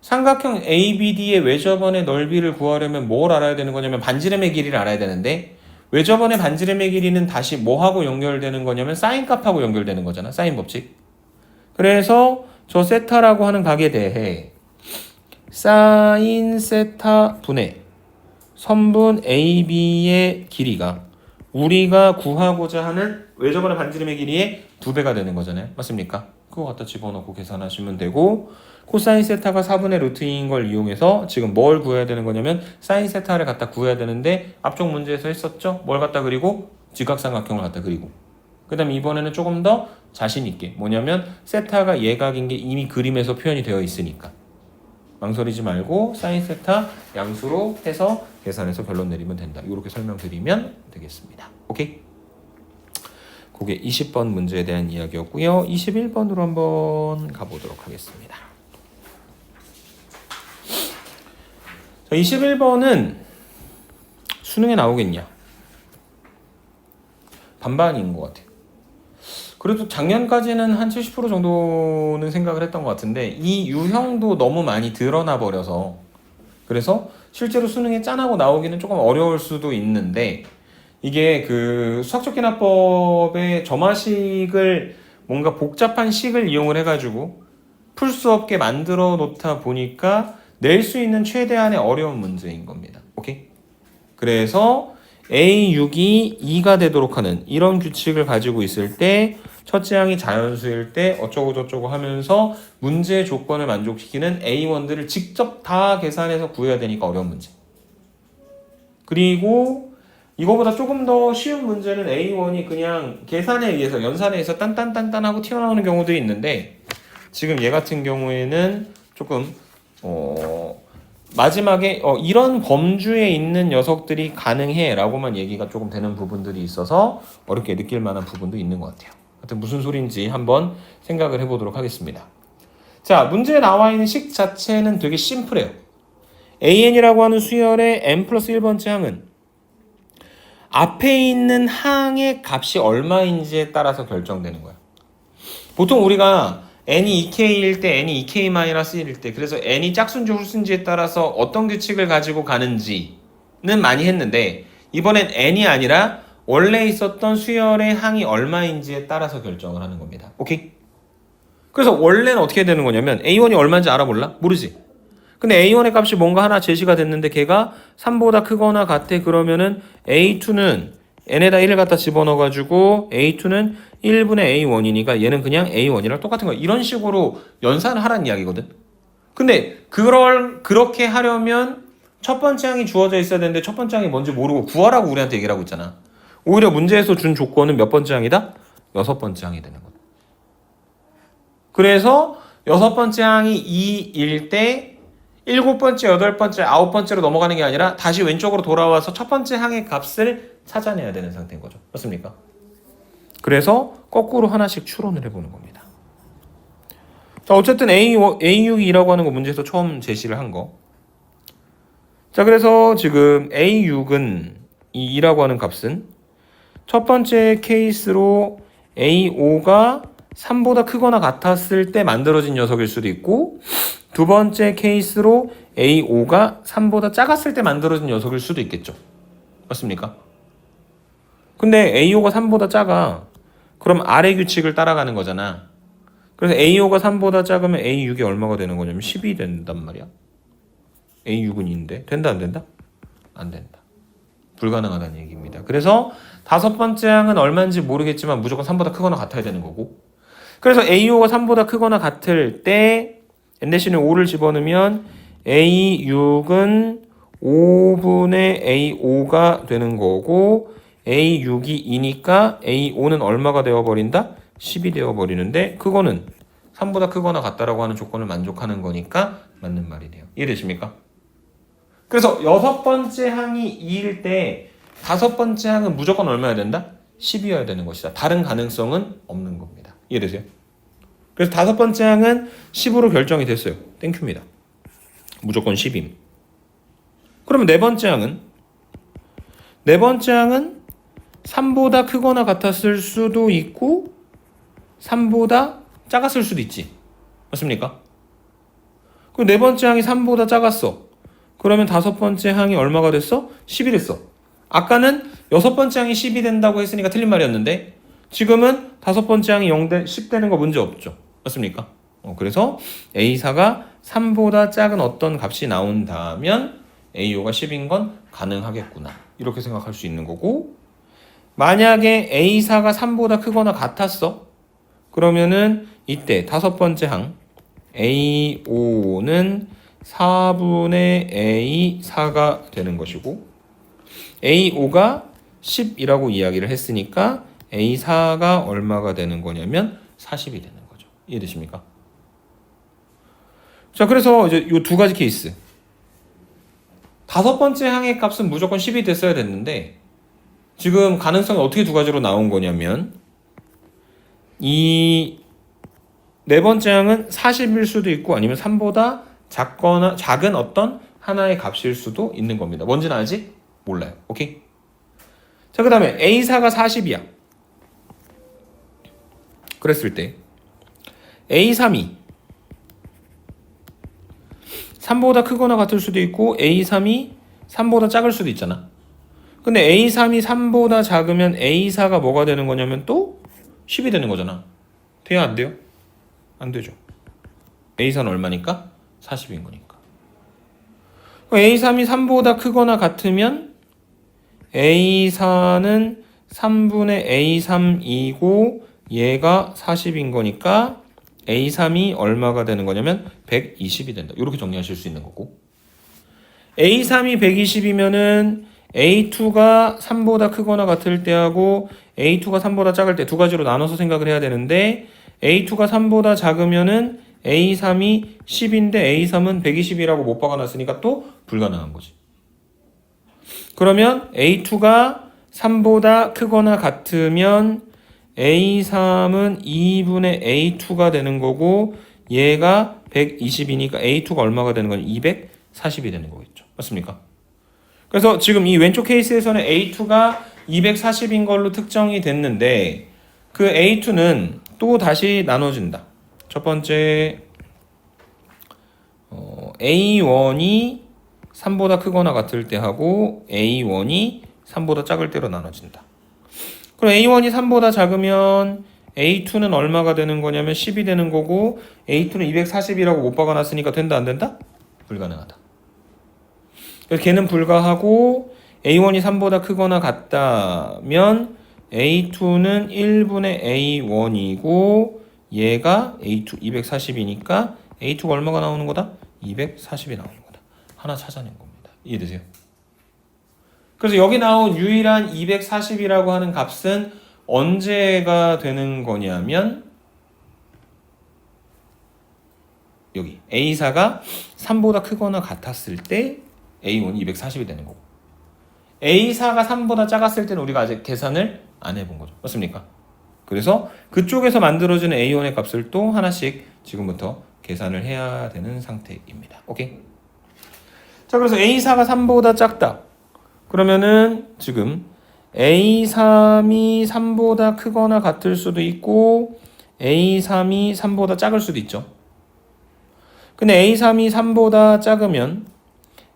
삼각형 ABD의 외접원의 넓이를 구하려면 뭘 알아야 되는 거냐면 반지름의 길이를 알아야 되는데 외접원의 반지름의 길이는 다시 뭐하고 연결되는 거냐면 사인 값하고 연결되는 거잖아. 사인 법칙. 그래서 저 세타라고 하는 각에 대해 사인 세타 분의 선분 AB의 길이가 우리가 구하고자 하는 외접원의 반지름의 길이의 2배가 되는 거잖아요. 맞습니까? 그거 갖다 집어넣고 계산하시면 되고 코사인 세타가 4분의 루트 2인 걸 이용해서 지금 뭘 구해야 되는 거냐면 사인 세타를 갖다 구해야 되는데 앞쪽 문제에서 했었죠? 뭘 갖다 그리고 직각삼각형을 갖다 그리고 그 다음에 이번에는 조금 더 자신 있게 뭐냐면 세타가 예각인 게 이미 그림에서 표현이 되어 있으니까 망설이지 말고 사인 세타 양수로 해서 계산해서 결론 내리면 된다. 이렇게 설명드리면 되겠습니다. 오케이? 그게 20번 문제에 대한 이야기였고요. 21번으로 한번 가보도록 하겠습니다. 자, 21번은 수능에 나오겠냐? 반반인 것 같아요. 그래도 작년까지는 한 70% 정도는 생각을 했던 것 같은데 이 유형도 너무 많이 드러나 버려서 그래서 실제로 수능에 짠하고 나오기는 조금 어려울 수도 있는데 이게 그 수학적 기납법의 점화식을 뭔가 복잡한 식을 이용을 해가지고 풀 수 없게 만들어 놓다 보니까 낼 수 있는 최대한의 어려운 문제인 겁니다. 오케이? 그래서 A6이 2가 되도록 하는 이런 규칙을 가지고 있을 때 첫째 항이 자연수일 때 어쩌고 저쩌고 하면서 문제 조건을 만족시키는 A1들을 직접 다 계산해서 구해야 되니까 어려운 문제. 그리고 이거보다 조금 더 쉬운 문제는 A1이 그냥 계산에 의해서 연산에 의해서 딴딴딴딴하고 튀어나오는 경우들이 있는데 지금 얘 같은 경우에는 조금 마지막에 이런 범주에 있는 녀석들이 가능해 라고만 얘기가 조금 되는 부분들이 있어서 어렵게 느낄 만한 부분도 있는 것 같아요. 하여튼 무슨 소리인지 한번 생각을 해보도록 하겠습니다. 자, 문제에 나와 있는 식 자체는 되게 심플해요. AN이라고 하는 수열의 n 플러스 1번째 항은 앞에 있는 항의 값이 얼마인지에 따라서 결정되는 거야. 보통 우리가 n이 2k일 때 n이 2k-1일 때 그래서 n이 짝수인지 홀수인지에 따라서 어떤 규칙을 가지고 가는지는 많이 했는데 이번엔 n이 아니라 원래 있었던 수열의 항이 얼마인지에 따라서 결정을 하는 겁니다. 오케이? 그래서 원래는 어떻게 되는 거냐면 A1이 얼마인지 알아볼라? 모르지? 근데 A1의 값이 뭔가 하나 제시가 됐는데 걔가 3보다 크거나 같아. 그러면은 A2는 n에다 1을 갖다 집어넣어가지고 A2는 1분의 A1이니까 얘는 그냥 A1이랑 똑같은 거야. 이런 식으로 연산을 하라는 이야기거든. 근데 그렇게 하려면 첫 번째 항이 주어져 있어야 되는데 첫 번째 항이 뭔지 모르고 구하라고 우리한테 얘기를 하고 있잖아. 오히려 문제에서 준 조건은 몇 번째 항이다? 6번째 항이 되는 거야. 그래서 6번째 항이 2일 때 7번째, 8번째, 9번째로 넘어가는 게 아니라 다시 왼쪽으로 돌아와서 첫 번째 항의 값을 찾아내야 되는 상태인 거죠. 맞습니까? 그래서 거꾸로 하나씩 추론을 해보는 겁니다. 자, 어쨌든 A6이라고 하는 거 문제에서 처음 제시를 한 거. 자, 그래서 지금 A6은 이 2라고 하는 값은 첫 번째 케이스로 A5가 3보다 크거나 같았을 때 만들어진 녀석일 수도 있고 두 번째 케이스로 A5가 3보다 작았을 때 만들어진 녀석일 수도 있겠죠. 맞습니까? 근데 A5가 3보다 작아. 그럼 아래 규칙을 따라가는 거잖아. 그래서 A5가 3보다 작으면 A6이 얼마가 되는 거냐면 10이 된단 말이야. A6은 2인데 된다 안 된다? 안 된다. 불가능하다는 얘기입니다. 그래서 다섯 번째 항은 얼마인지 모르겠지만 무조건 3보다 크거나 같아야 되는 거고 그래서 A5가 3보다 크거나 같을 때 n 대신에 5를 집어넣으면 A6은 5분의 A5가 되는 거고 A6이 2니까 A5는 얼마가 되어버린다? 10이 되어버리는데 그거는 3보다 크거나 같다라고 하는 조건을 만족하는 거니까 맞는 말이네요. 이해되십니까? 그래서 6번째 항이 2일 때 5번째 항은 무조건 얼마여야 된다? 10이어야 되는 것이다. 다른 가능성은 없는 겁니다. 이해되세요? 그래서 5번째 항은 10으로 결정이 됐어요. 땡큐입니다. 무조건 10임. 그러면 4번째 항은? 4번째 항은 3보다 크거나 같았을 수도 있고 3보다 작았을 수도 있지. 맞습니까? 그럼 4번째 항이 3보다 작았어. 그러면 5번째 항이 얼마가 됐어? 10이 됐어. 아까는 6번째 항이 10이 된다고 했으니까 틀린 말이었는데 지금은 5번째 항이 10 되는 거 문제 없죠. 맞습니까? 그래서 A4가 3보다 작은 어떤 값이 나온다면 A5가 10인 건 가능하겠구나. 이렇게 생각할 수 있는 거고, 만약에 A4가 3보다 크거나 같았어. 그러면은 이때 다섯 번째 항 A5는 4분의 A4가 되는 것이고, A5가 10이라고 이야기를 했으니까 A4가 얼마가 되는 거냐면 40이 되는 거죠. 이해되십니까? 자, 그래서 이제 이 두 가지 케이스. 다섯 번째 항의 값은 무조건 10이 됐어야 됐는데, 지금 가능성이 어떻게 두 가지로 나온 거냐면, 이 네 번째 항은 40일 수도 있고 아니면 3보다 작은 어떤 하나의 값일 수도 있는 겁니다. 뭔지는 아직 몰라요. 오케이? 자, 그 다음에 A4가 40이야. 그랬을 때 A3이 3보다 크거나 같을 수도 있고 A3이 3보다 작을 수도 있잖아. 근데 A3이 3보다 작으면 A4가 뭐가 되는 거냐면 또 10이 되는 거잖아. 돼요? 안 돼요? 안 되죠. A4는 얼마니까? 40인 거니까. A3이 3보다 크거나 같으면 A4는 3분의 A3이고 얘가 40인 거니까 A3이 얼마가 되는 거냐면 120이 된다. 이렇게 정리하실 수 있는 거고, A3이 120이면은 A2가 3보다 크거나 같을 때하고 A2가 3보다 작을 때 두 가지로 나눠서 생각을 해야 되는데, A2가 3보다 작으면은 A3이 10인데 A3은 120이라고 못 박아놨으니까 또 불가능한 거지. 그러면 A2가 3보다 크거나 같으면 A3은 2분의 A2가 되는 거고, 얘가 120이니까 A2가 얼마가 되는 거냐? 240이 되는 거겠죠. 맞습니까? 그래서 지금 이 왼쪽 케이스에서는 A2가 240인 걸로 특정이 됐는데, 그 A2는 또 다시 나눠진다. 첫 번째, A1이 3보다 크거나 같을 때 하고 A1이 3보다 작을 때로 나눠진다. 그럼 A1이 3보다 작으면 A2는 얼마가 되는 거냐면 10이 되는 거고, A2는 240이라고 못 박아놨으니까 된다 안 된다? 불가능하다. 그래서 걔는 불가하고, A1이 3보다 크거나 같다면 A2는 1분의 A1이고 얘가 A2 240이니까 A2가 얼마가 나오는 거다? 240이 나오는 거다. 하나 찾아낸 겁니다. 이해되세요? 그래서 여기 나온 유일한 240이라고 하는 값은 언제가 되는 거냐면, 여기 A4가 3보다 크거나 같았을 때 A1이 240이 되는 거고, A4가 3보다 작았을 때는 우리가 아직 계산을 안 해본 거죠. 맞습니까? 그래서 그쪽에서 만들어지는 A1의 값을 또 하나씩 지금부터 계산을 해야 되는 상태입니다. 오케이? 자, 그래서 A4가 3보다 작다. 그러면은 지금 A3이 3보다 크거나 같을 수도 있고 A3이 3보다 작을 수도 있죠. 근데 A3이 3보다 작으면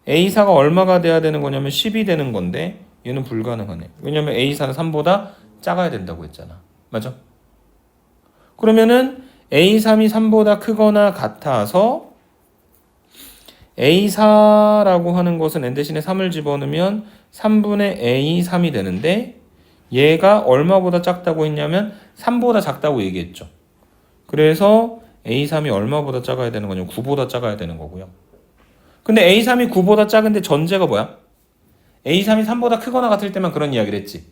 A4가 얼마가 돼야 되는 거냐면 10이 되는 건데 얘는 불가능하네. 왜냐면 A4는 3보다 작아야 된다고 했잖아. 맞아? 그러면은 A3이 3보다 크거나 같아서 A4라고 하는 것은 n 대신에 3을 집어넣으면 3분의 A3이 되는데, 얘가 얼마보다 작다고 했냐면 3보다 작다고 얘기했죠. 그래서 A3이 얼마보다 작아야 되는 거냐면 9보다 작아야 되는 거고요. 근데 A3이 9보다 작은데 전제가 뭐야? A3이 3보다 크거나 같을 때만 그런 이야기를 했지.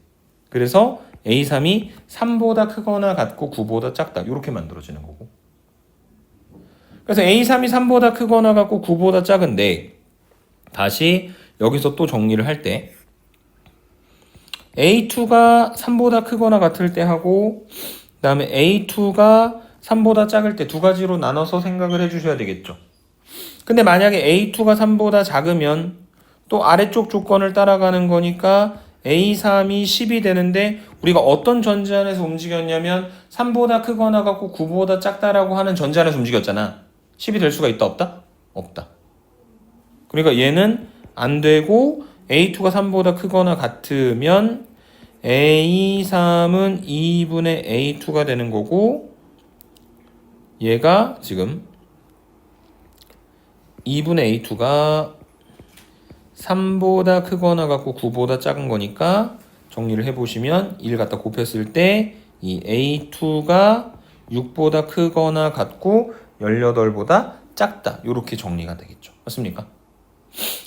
그래서 A3이 3보다 크거나 같고 9보다 작다. 이렇게 만들어지는 거고. 그래서 A3이 3보다 크거나 같고 9보다 작은데, 다시 여기서 또 정리를 할 때 A2가 3보다 크거나 같을 때 하고 그 다음에 A2가 3보다 작을 때 두 가지로 나눠서 생각을 해주셔야 되겠죠. 근데 만약에 A2가 3보다 작으면 또 아래쪽 조건을 따라가는 거니까 A3이 10이 되는데, 우리가 어떤 전제 안에서 움직였냐면 3보다 크거나 같고 9보다 작다라고 하는 전제 안에서 움직였잖아. 10이 될 수가 있다 없다? 없다. 그러니까 얘는 안 되고 A2가 3보다 크거나 같으면 A3은 2분의 A2가 되는 거고, 얘가 지금 2분의 A2가 3보다 크거나 같고 9보다 작은 거니까 정리를 해보시면 1 갖다 곱했을 때 이 A2가 6보다 크거나 같고 18보다 작다. 이렇게 정리가 되겠죠. 맞습니까?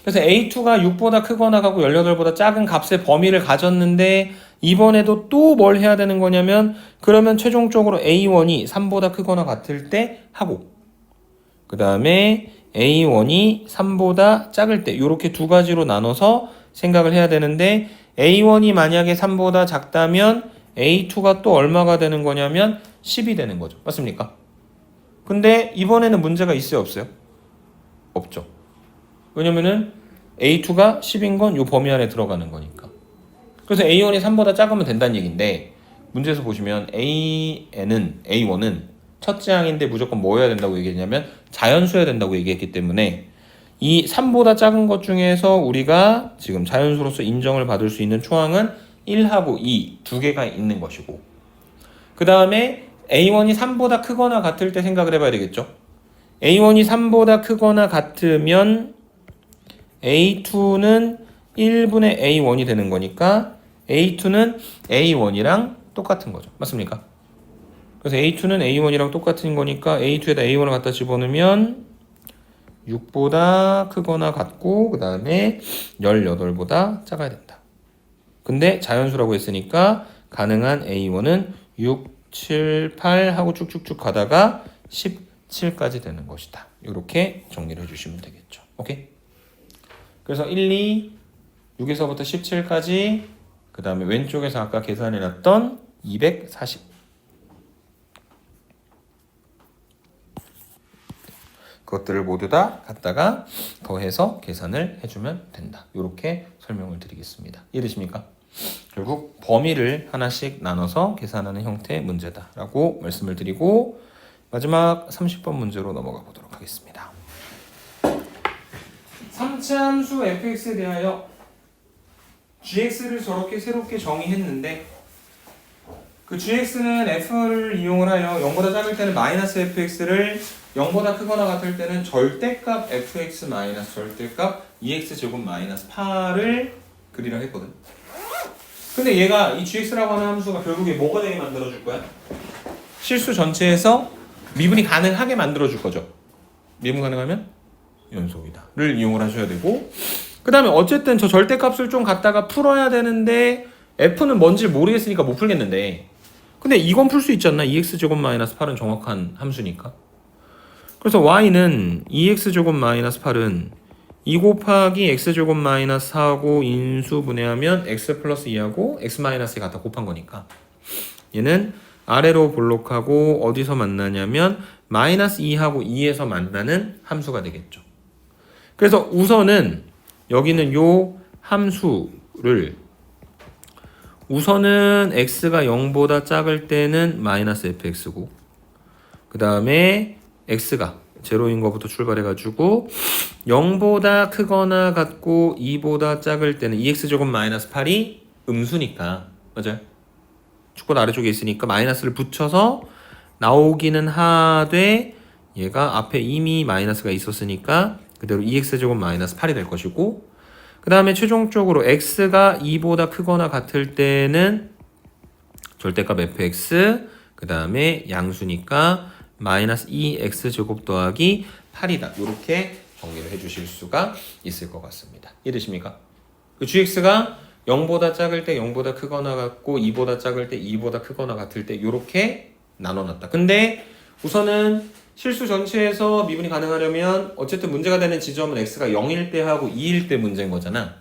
그래서 A2가 6보다 크거나 같고 18보다 작은 값의 범위를 가졌는데 이번에도 또 뭘 해야 되는 거냐면 그러면 최종적으로 A1이 3보다 크거나 같을 때 하고 그 다음에 A1이 3보다 작을 때 이렇게 두 가지로 나눠서 생각을 해야 되는데 A1이 만약에 3보다 작다면 A2가 또 얼마가 되는 거냐면 10이 되는 거죠. 맞습니까? 근데 이번에는 문제가 있어요? 없어요? 없죠. 왜냐면은 A2가 10인 건 이 범위 안에 들어가는 거니까. 그래서 A1이 3보다 작으면 된다는 얘기인데 문제에서 보시면 A1은 첫째 항인데 무조건 뭐 해야 된다고 얘기했냐면 자연수여야 된다고 얘기했기 때문에 이 3보다 작은 것 중에서 우리가 지금 자연수로서 인정을 받을 수 있는 초항은 1하고 2 두 개가 있는 것이고 그 다음에 A1이 3보다 크거나 같을 때 생각을 해봐야 되겠죠. A1이 3보다 크거나 같으면 A2는 1분의 A1이 되는 거니까 A2는 A1이랑 똑같은 거죠. 맞습니까? 그래서 A2는 A1이랑 똑같은 거니까 A2에다 A1을 갖다 집어넣으면 6보다 크거나 같고 그 다음에 18보다 작아야 된다. 근데 자연수라고 했으니까 가능한 A1은 6, 7, 8 하고 쭉쭉쭉 가다가 17까지 되는 것이다. 이렇게 정리를 해주시면 되겠죠. 오케이? 그래서 1, 2, 6에서부터 17까지 그 다음에 왼쪽에서 아까 계산해놨던 240 그것들을 모두 다 갖다가 더해서 계산을 해주면 된다. 이렇게 설명을 드리겠습니다. 이해되십니까? 결국 범위를 하나씩 나눠서 계산하는 형태의 문제다라고 말씀을 드리고 마지막 30번 문제로 넘어가 보도록 하겠습니다. 3차 함수 fx에 대하여 gx를 저렇게 새롭게 정의했는데 그 gx는 f를 이용을 하여 0보다 작을 때는 마이너스 fx를 0보다 크거나 같을 때는 절대값 fx 마이너스 절대값 2x제곱 마이너스 8을 그리라 했거든. 근데 얘가 이 gx라고 하는 함수가 결국에 뭐가 되게 만들어줄 거야? 실수 전체에서 미분이 가능하게 만들어줄 거죠. 미분 가능하면 연속이다를 이용을 하셔야 되고 그 다음에 어쨌든 저 절대값을 좀 갖다가 풀어야 되는데 f는 뭔지 모르겠으니까 못 풀겠는데 근데 이건 풀 수 있지 않나? 2x제곱 마이너스 8은 정확한 함수니까. 그래서 y는 2x제곱 마이너스 8은 2 곱하기 x제곱 마이너스 4하고 인수분해하면 x 플러스 2하고 x 마이너스 2 갖다 곱한 거니까 얘는 아래로 볼록하고 어디서 만나냐면 마이너스 2하고 2에서 만나는 함수가 되겠죠. 그래서 우선은 여기는 요 함수를 우선은 x가 0보다 작을 때는 마이너스 fx고 그 다음에 x가 제로인 것부터 출발해가지고 0보다 크거나 같고 2보다 작을 때는 2x제곱 마이너스 8이 음수니까 맞아요? 축구 아래쪽에 있으니까 마이너스를 붙여서 나오기는 하되 얘가 앞에 이미 마이너스가 있었으니까 그대로 2x제곱 마이너스 8이 될 것이고 그 다음에 최종적으로 x가 2보다 크거나 같을 때는 절대값 fx 그 다음에 양수니까 마이너스 2x제곱 더하기 8이다. 이렇게 정리를 해주실 수가 있을 것 같습니다. 이해되십니까? 그 gx가 0보다 작을 때 0보다 크거나 같고 2보다 작을 때 2보다 크거나 같을 때 이렇게 나눠놨다. 근데 우선은 실수 전체에서 미분이 가능하려면 어쨌든 문제가 되는 지점은 x가 0일 때 하고 2일 때 문제인 거잖아.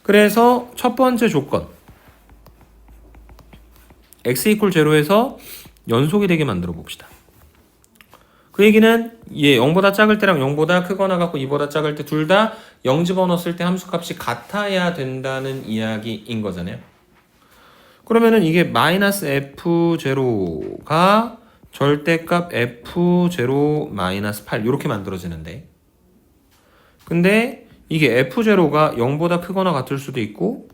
그래서 첫 번째 조건 x 이퀄 제로에서 연속이 되게 만들어 봅시다. 그 얘기는 얘 0보다 작을 때랑 0보다 크거나 같고 2보다 작을 때 둘 다 0 집어넣었을 때 함수값이 같아야 된다는 이야기인 거잖아요. 그러면은 이게 마이너스 f0가 절대값 f0 마이너스 8 이렇게 만들어지는데 근데 이게 f0가 0보다 크거나 같을 수도 있고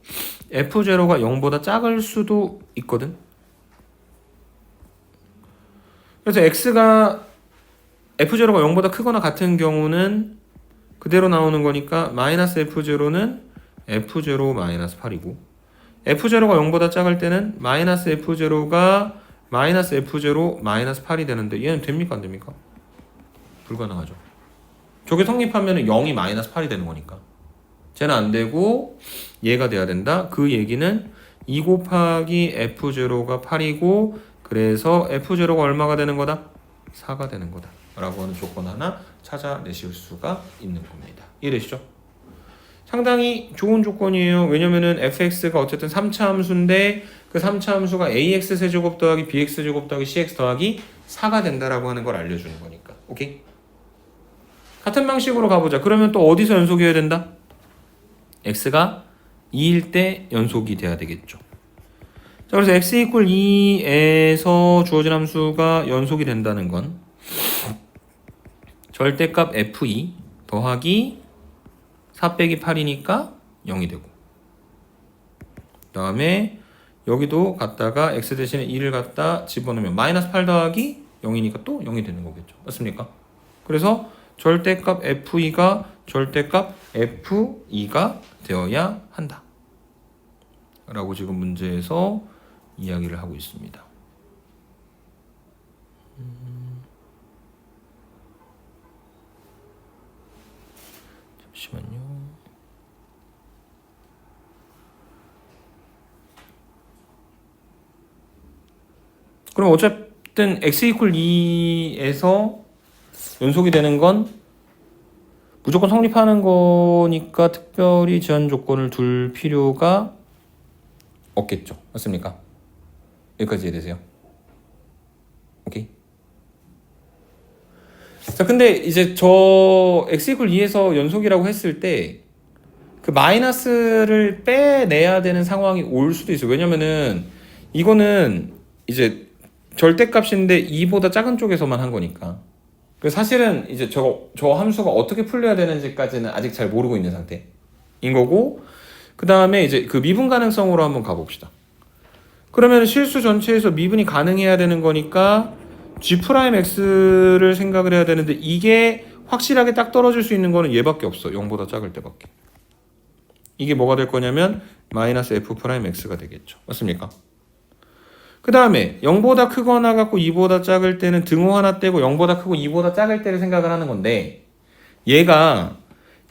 f0가 0보다 작을 수도 있거든. 그래서 x가 f0가 0보다 크거나 같은 경우는 그대로 나오는 거니까 마이너스 F0는 F0 마이너스 8이고 F0가 0보다 작을 때는 마이너스 F0가 마이너스 F0 마이너스 8이 되는데 얘는 됩니까 안 됩니까? 불가능하죠. 저게 성립하면 0이 마이너스 8이 되는 거니까 쟤는 안 되고 얘가 돼야 된다. 그 얘기는 2 곱하기 F0가 8이고 그래서 F0가 얼마가 되는 거다? 4가 되는 거다 라고 하는 조건 하나 찾아내실 수가 있는 겁니다. 이해되시죠? 상당히 좋은 조건이에요. 왜냐면은 fx가 어쨌든 3차 함수인데 그 3차 함수가 ax 세제곱 더하기 bx 제곱 더하기 cx 더하기 4가 된다라고 하는 걸 알려주는 거니까. 오케이? 같은 방식으로 가보자. 그러면 또 어디서 연속이어야 된다? x가 2일 때 연속이 돼야 되겠죠. 자, 그래서 x 이퀄 2에서 주어진 함수가 연속이 된다는 건 절대값 f2 더하기 4 빼기 8이니까 0이 되고 그 다음에 여기도 갖다가 x 대신에 2를 갖다 집어넣으면 마이너스 8 더하기 0이니까 또 0이 되는 거겠죠. 맞습니까? 그래서 절대값 f2가 절대값 f2가 되어야 한다 라고 지금 문제에서 이야기를 하고 있습니다. 잠시만요. 그럼 어쨌든 x 이퀄 2에서 연속이 되는 건 무조건 성립하는 거니까 특별히 제한 조건을 둘 필요가 없겠죠. 맞습니까? 여기까지 이해되세요? 오케이. 자, 근데 이제 저 x 이퀄 2에서 연속이라고 했을 때 그 마이너스를 빼내야 되는 상황이 올 수도 있어요. 왜냐면은 이거는 이제 절대값인데 2보다 작은 쪽에서만 한 거니까. 사실은 이제 저 함수가 어떻게 풀려야 되는지까지는 아직 잘 모르고 있는 상태인 거고, 그 다음에 이제 그 미분 가능성으로 한번 가봅시다. 그러면 실수 전체에서 미분이 가능해야 되는 거니까 G'X를 생각을 해야 되는데 이게 확실하게 딱 떨어질 수 있는 거는 얘밖에 없어. 0보다 작을 때밖에. 이게 뭐가 될 거냐면 마이너스 F'X가 되겠죠. 맞습니까? 그 다음에 0보다 크거나 갖고 2보다 작을 때는 등호 하나 떼고 0보다 크고 2보다 작을 때를 생각을 하는 건데 얘가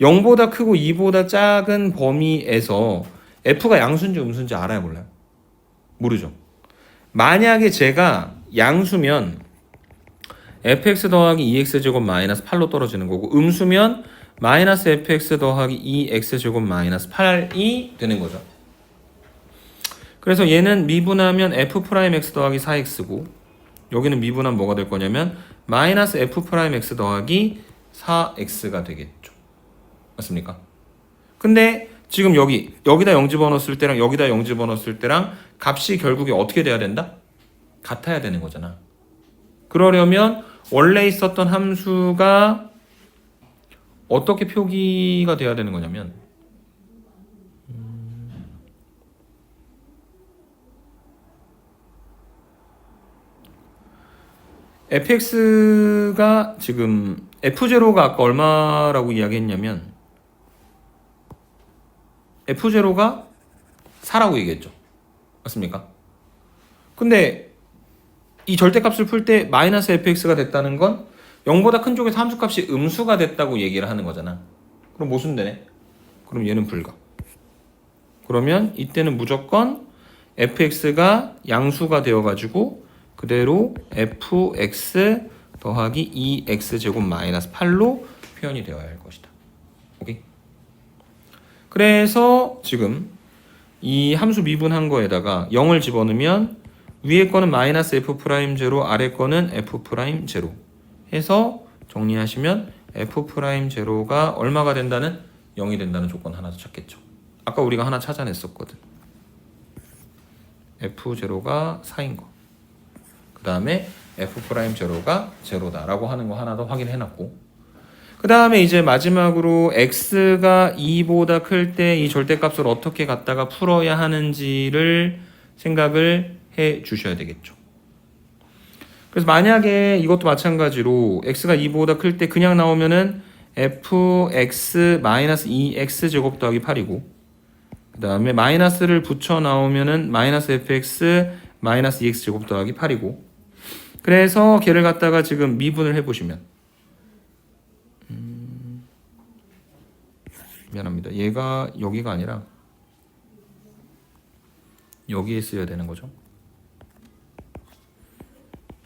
0보다 크고 2보다 작은 범위에서 F가 양수인지 음수인지 알아요 몰라요? 모르죠. 만약에 제가 양수면 fx 더하기 2x제곱 마이너스 8로 떨어지는 거고 음수면 마이너스 fx 더하기 2x제곱 마이너스 8이 되는 거죠. 그래서 얘는 미분하면 f'x 더하기 4x고 여기는 미분하면 뭐가 될 거냐면 마이너스 f'x 더하기 4x가 되겠죠. 맞습니까? 근데 지금 여기다 0 집어넣었을 때랑 여기다 0 집어넣었을 때랑 값이 결국에 어떻게 돼야 된다? 같아야 되는 거잖아. 그러려면 원래 있었던 함수가 어떻게 표기가 돼야 되는 거냐면 fx가 지금 f0가 아까 얼마라고 이야기했냐면 f0가 4라고 얘기했죠. 맞습니까? 근데 이 절대값을 풀 때 마이너스 fx가 됐다는 건 0보다 큰 쪽에서 함수값이 음수가 됐다고 얘기를 하는 거잖아. 그럼 모순되네. 그럼 얘는 불가. 그러면 이때는 무조건 fx가 양수가 되어가지고 그대로 fx 더하기 2x제곱 마이너스 8로 표현이 되어야 할 것이다. 오케이? 그래서 지금 이 함수 미분한 거에다가 0을 집어넣으면 위에 거는 마이너스 f'0 아래 거는 f'0 해서 정리하시면 f'0가 얼마가 된다는 0이 된다는 조건 하나 더 찾겠죠. 아까 우리가 하나 찾아냈었거든. f0가 4인 거. 그 다음에 f'0가 0다라고 하는 거 하나 더 확인해놨고 그 다음에 이제 마지막으로 x가 2보다 클 때 이 절대값을 어떻게 갖다가 풀어야 하는지를 생각을 해 주셔야 되겠죠. 그래서 만약에 이것도 마찬가지로 x가 2보다 클 때 그냥 나오면은 fx 마이너스 2x 제곱 더하기 8이고 그 다음에 마이너스를 붙여 나오면은 마이너스 fx 마이너스 2x 제곱 더하기 8이고 그래서 걔를 갖다가 지금 미분을 해보시면 미안합니다. 얘가 여기가 아니라 여기에 쓰여야 되는 거죠.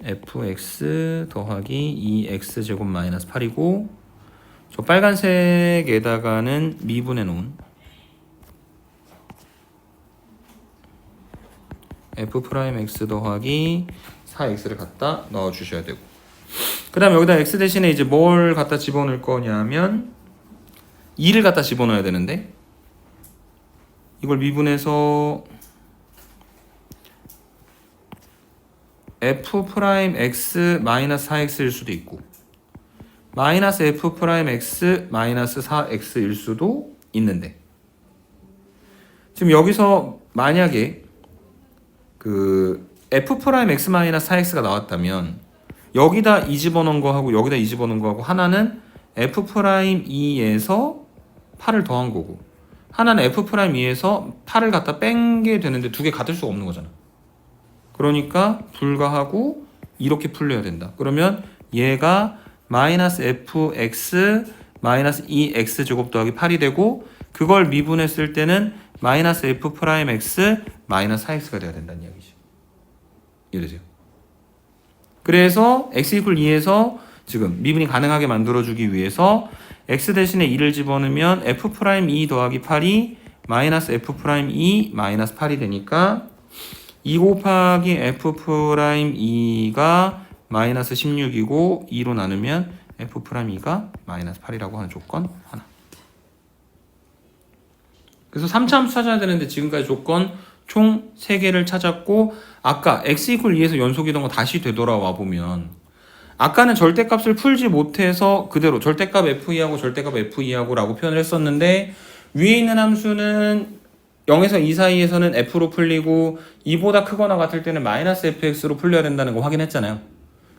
fx 더하기 2x 제곱 마이너스 8이고 저 빨간색에다가는 미분해 놓은 f 프라임 x 더하기 4x를 갖다 넣어 주셔야 되고 그 다음 여기다 x 대신에 이제 뭘 갖다 집어넣을 거냐면 2를 갖다 집어넣어야 되는데 이걸 미분해서 f 프라임 x 마이너스 4x일 수도 있고 마이너스 f 프라임 x 마이너스 4x일 수도 있는데 지금 여기서 만약에 그 f 프라임 x 마이너스 4x가 나왔다면 여기다 2 집어넣은 거하고 여기다 2 집어넣은 거하고 하나는 f 프라임 2에서 8을 더한 거고 하나는 f 프라임 2에서 8을 갖다 뺀 게 되는데 두 개 같을 수가 없는 거잖아. 그러니까 불가하고 이렇게 풀려야 된다. 그러면 얘가 마이너스 fx 마이너스 2x 제곱 더하기 8이 되고 그걸 미분했을 때는 마이너스 f 프라임 x 마이너스 4x가 돼야 된다는 이야기죠. 이해되세요? 그래서 x 이퀄 2에서 지금 미분이 가능하게 만들어주기 위해서 x 대신에 2를 집어넣으면 f 프라임 2 더하기 8이 마이너스 f 프라임 2 마이너스 8이 되니까 2 곱하기 f 프라임 2가 마이너스 16이고 2로 나누면 f 프라임 2가 마이너스 8이라고 하는 조건 하나. 그래서 3차 함수 찾아야 되는데 지금까지 조건 총 3개를 찾았고 아까 x 이퀄 2에서 연속이던 거 다시 되돌아와 보면 아까는 절대값을 풀지 못해서 그대로 절대값 f2하고 절대값 f2하고 라고 표현을 했었는데 위에 있는 함수는 0에서 2 사이에서는 f로 풀리고 2보다 크거나 같을 때는 마이너스 fx로 풀려야 된다는 거 확인했잖아요.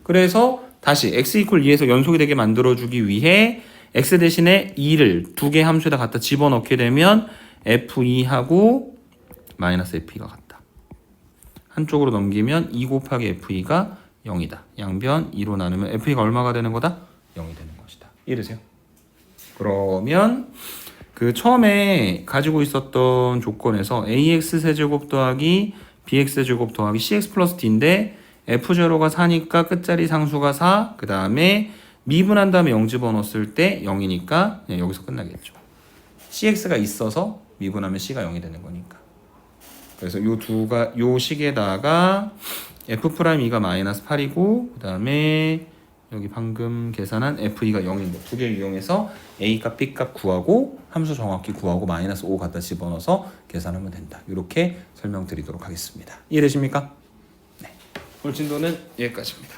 그래서 다시 x 이퀄 2에서 연속이 되게 만들어주기 위해 x 대신에 2를 두 개의 함수에다 갖다 집어넣게 되면 f2하고 마이너스 f2가 같다. 한쪽으로 넘기면 2 곱하기 f2가 0이다. 양변 2로 나누면 f2가 얼마가 되는 거다? 0이 되는 것이다. 이해되세요? 그러면 그 처음에 가지고 있었던 조건에서 ax 세제곱 더하기 bx 세제곱 더하기 cx 플러스 d인데 f0가 4니까 끝자리 상수가 4, 그 다음에 미분한 다음에 0 집어넣었을 때 0이니까 그냥 여기서 끝나겠죠. cx가 있어서 미분하면 c가 0이 되는 거니까. 그래서 요 식에다가 f'2가 마이너스 8이고 그 다음에 여기 방금 계산한 f2가 0인데 두 개 이용해서 a 값, b 값 구하고 함수 정확히 구하고 마이너스 5 갖다 집어넣어서 계산하면 된다. 이렇게 설명드리도록 하겠습니다. 이해되십니까? 네. 오늘 진도는 여기까지입니다.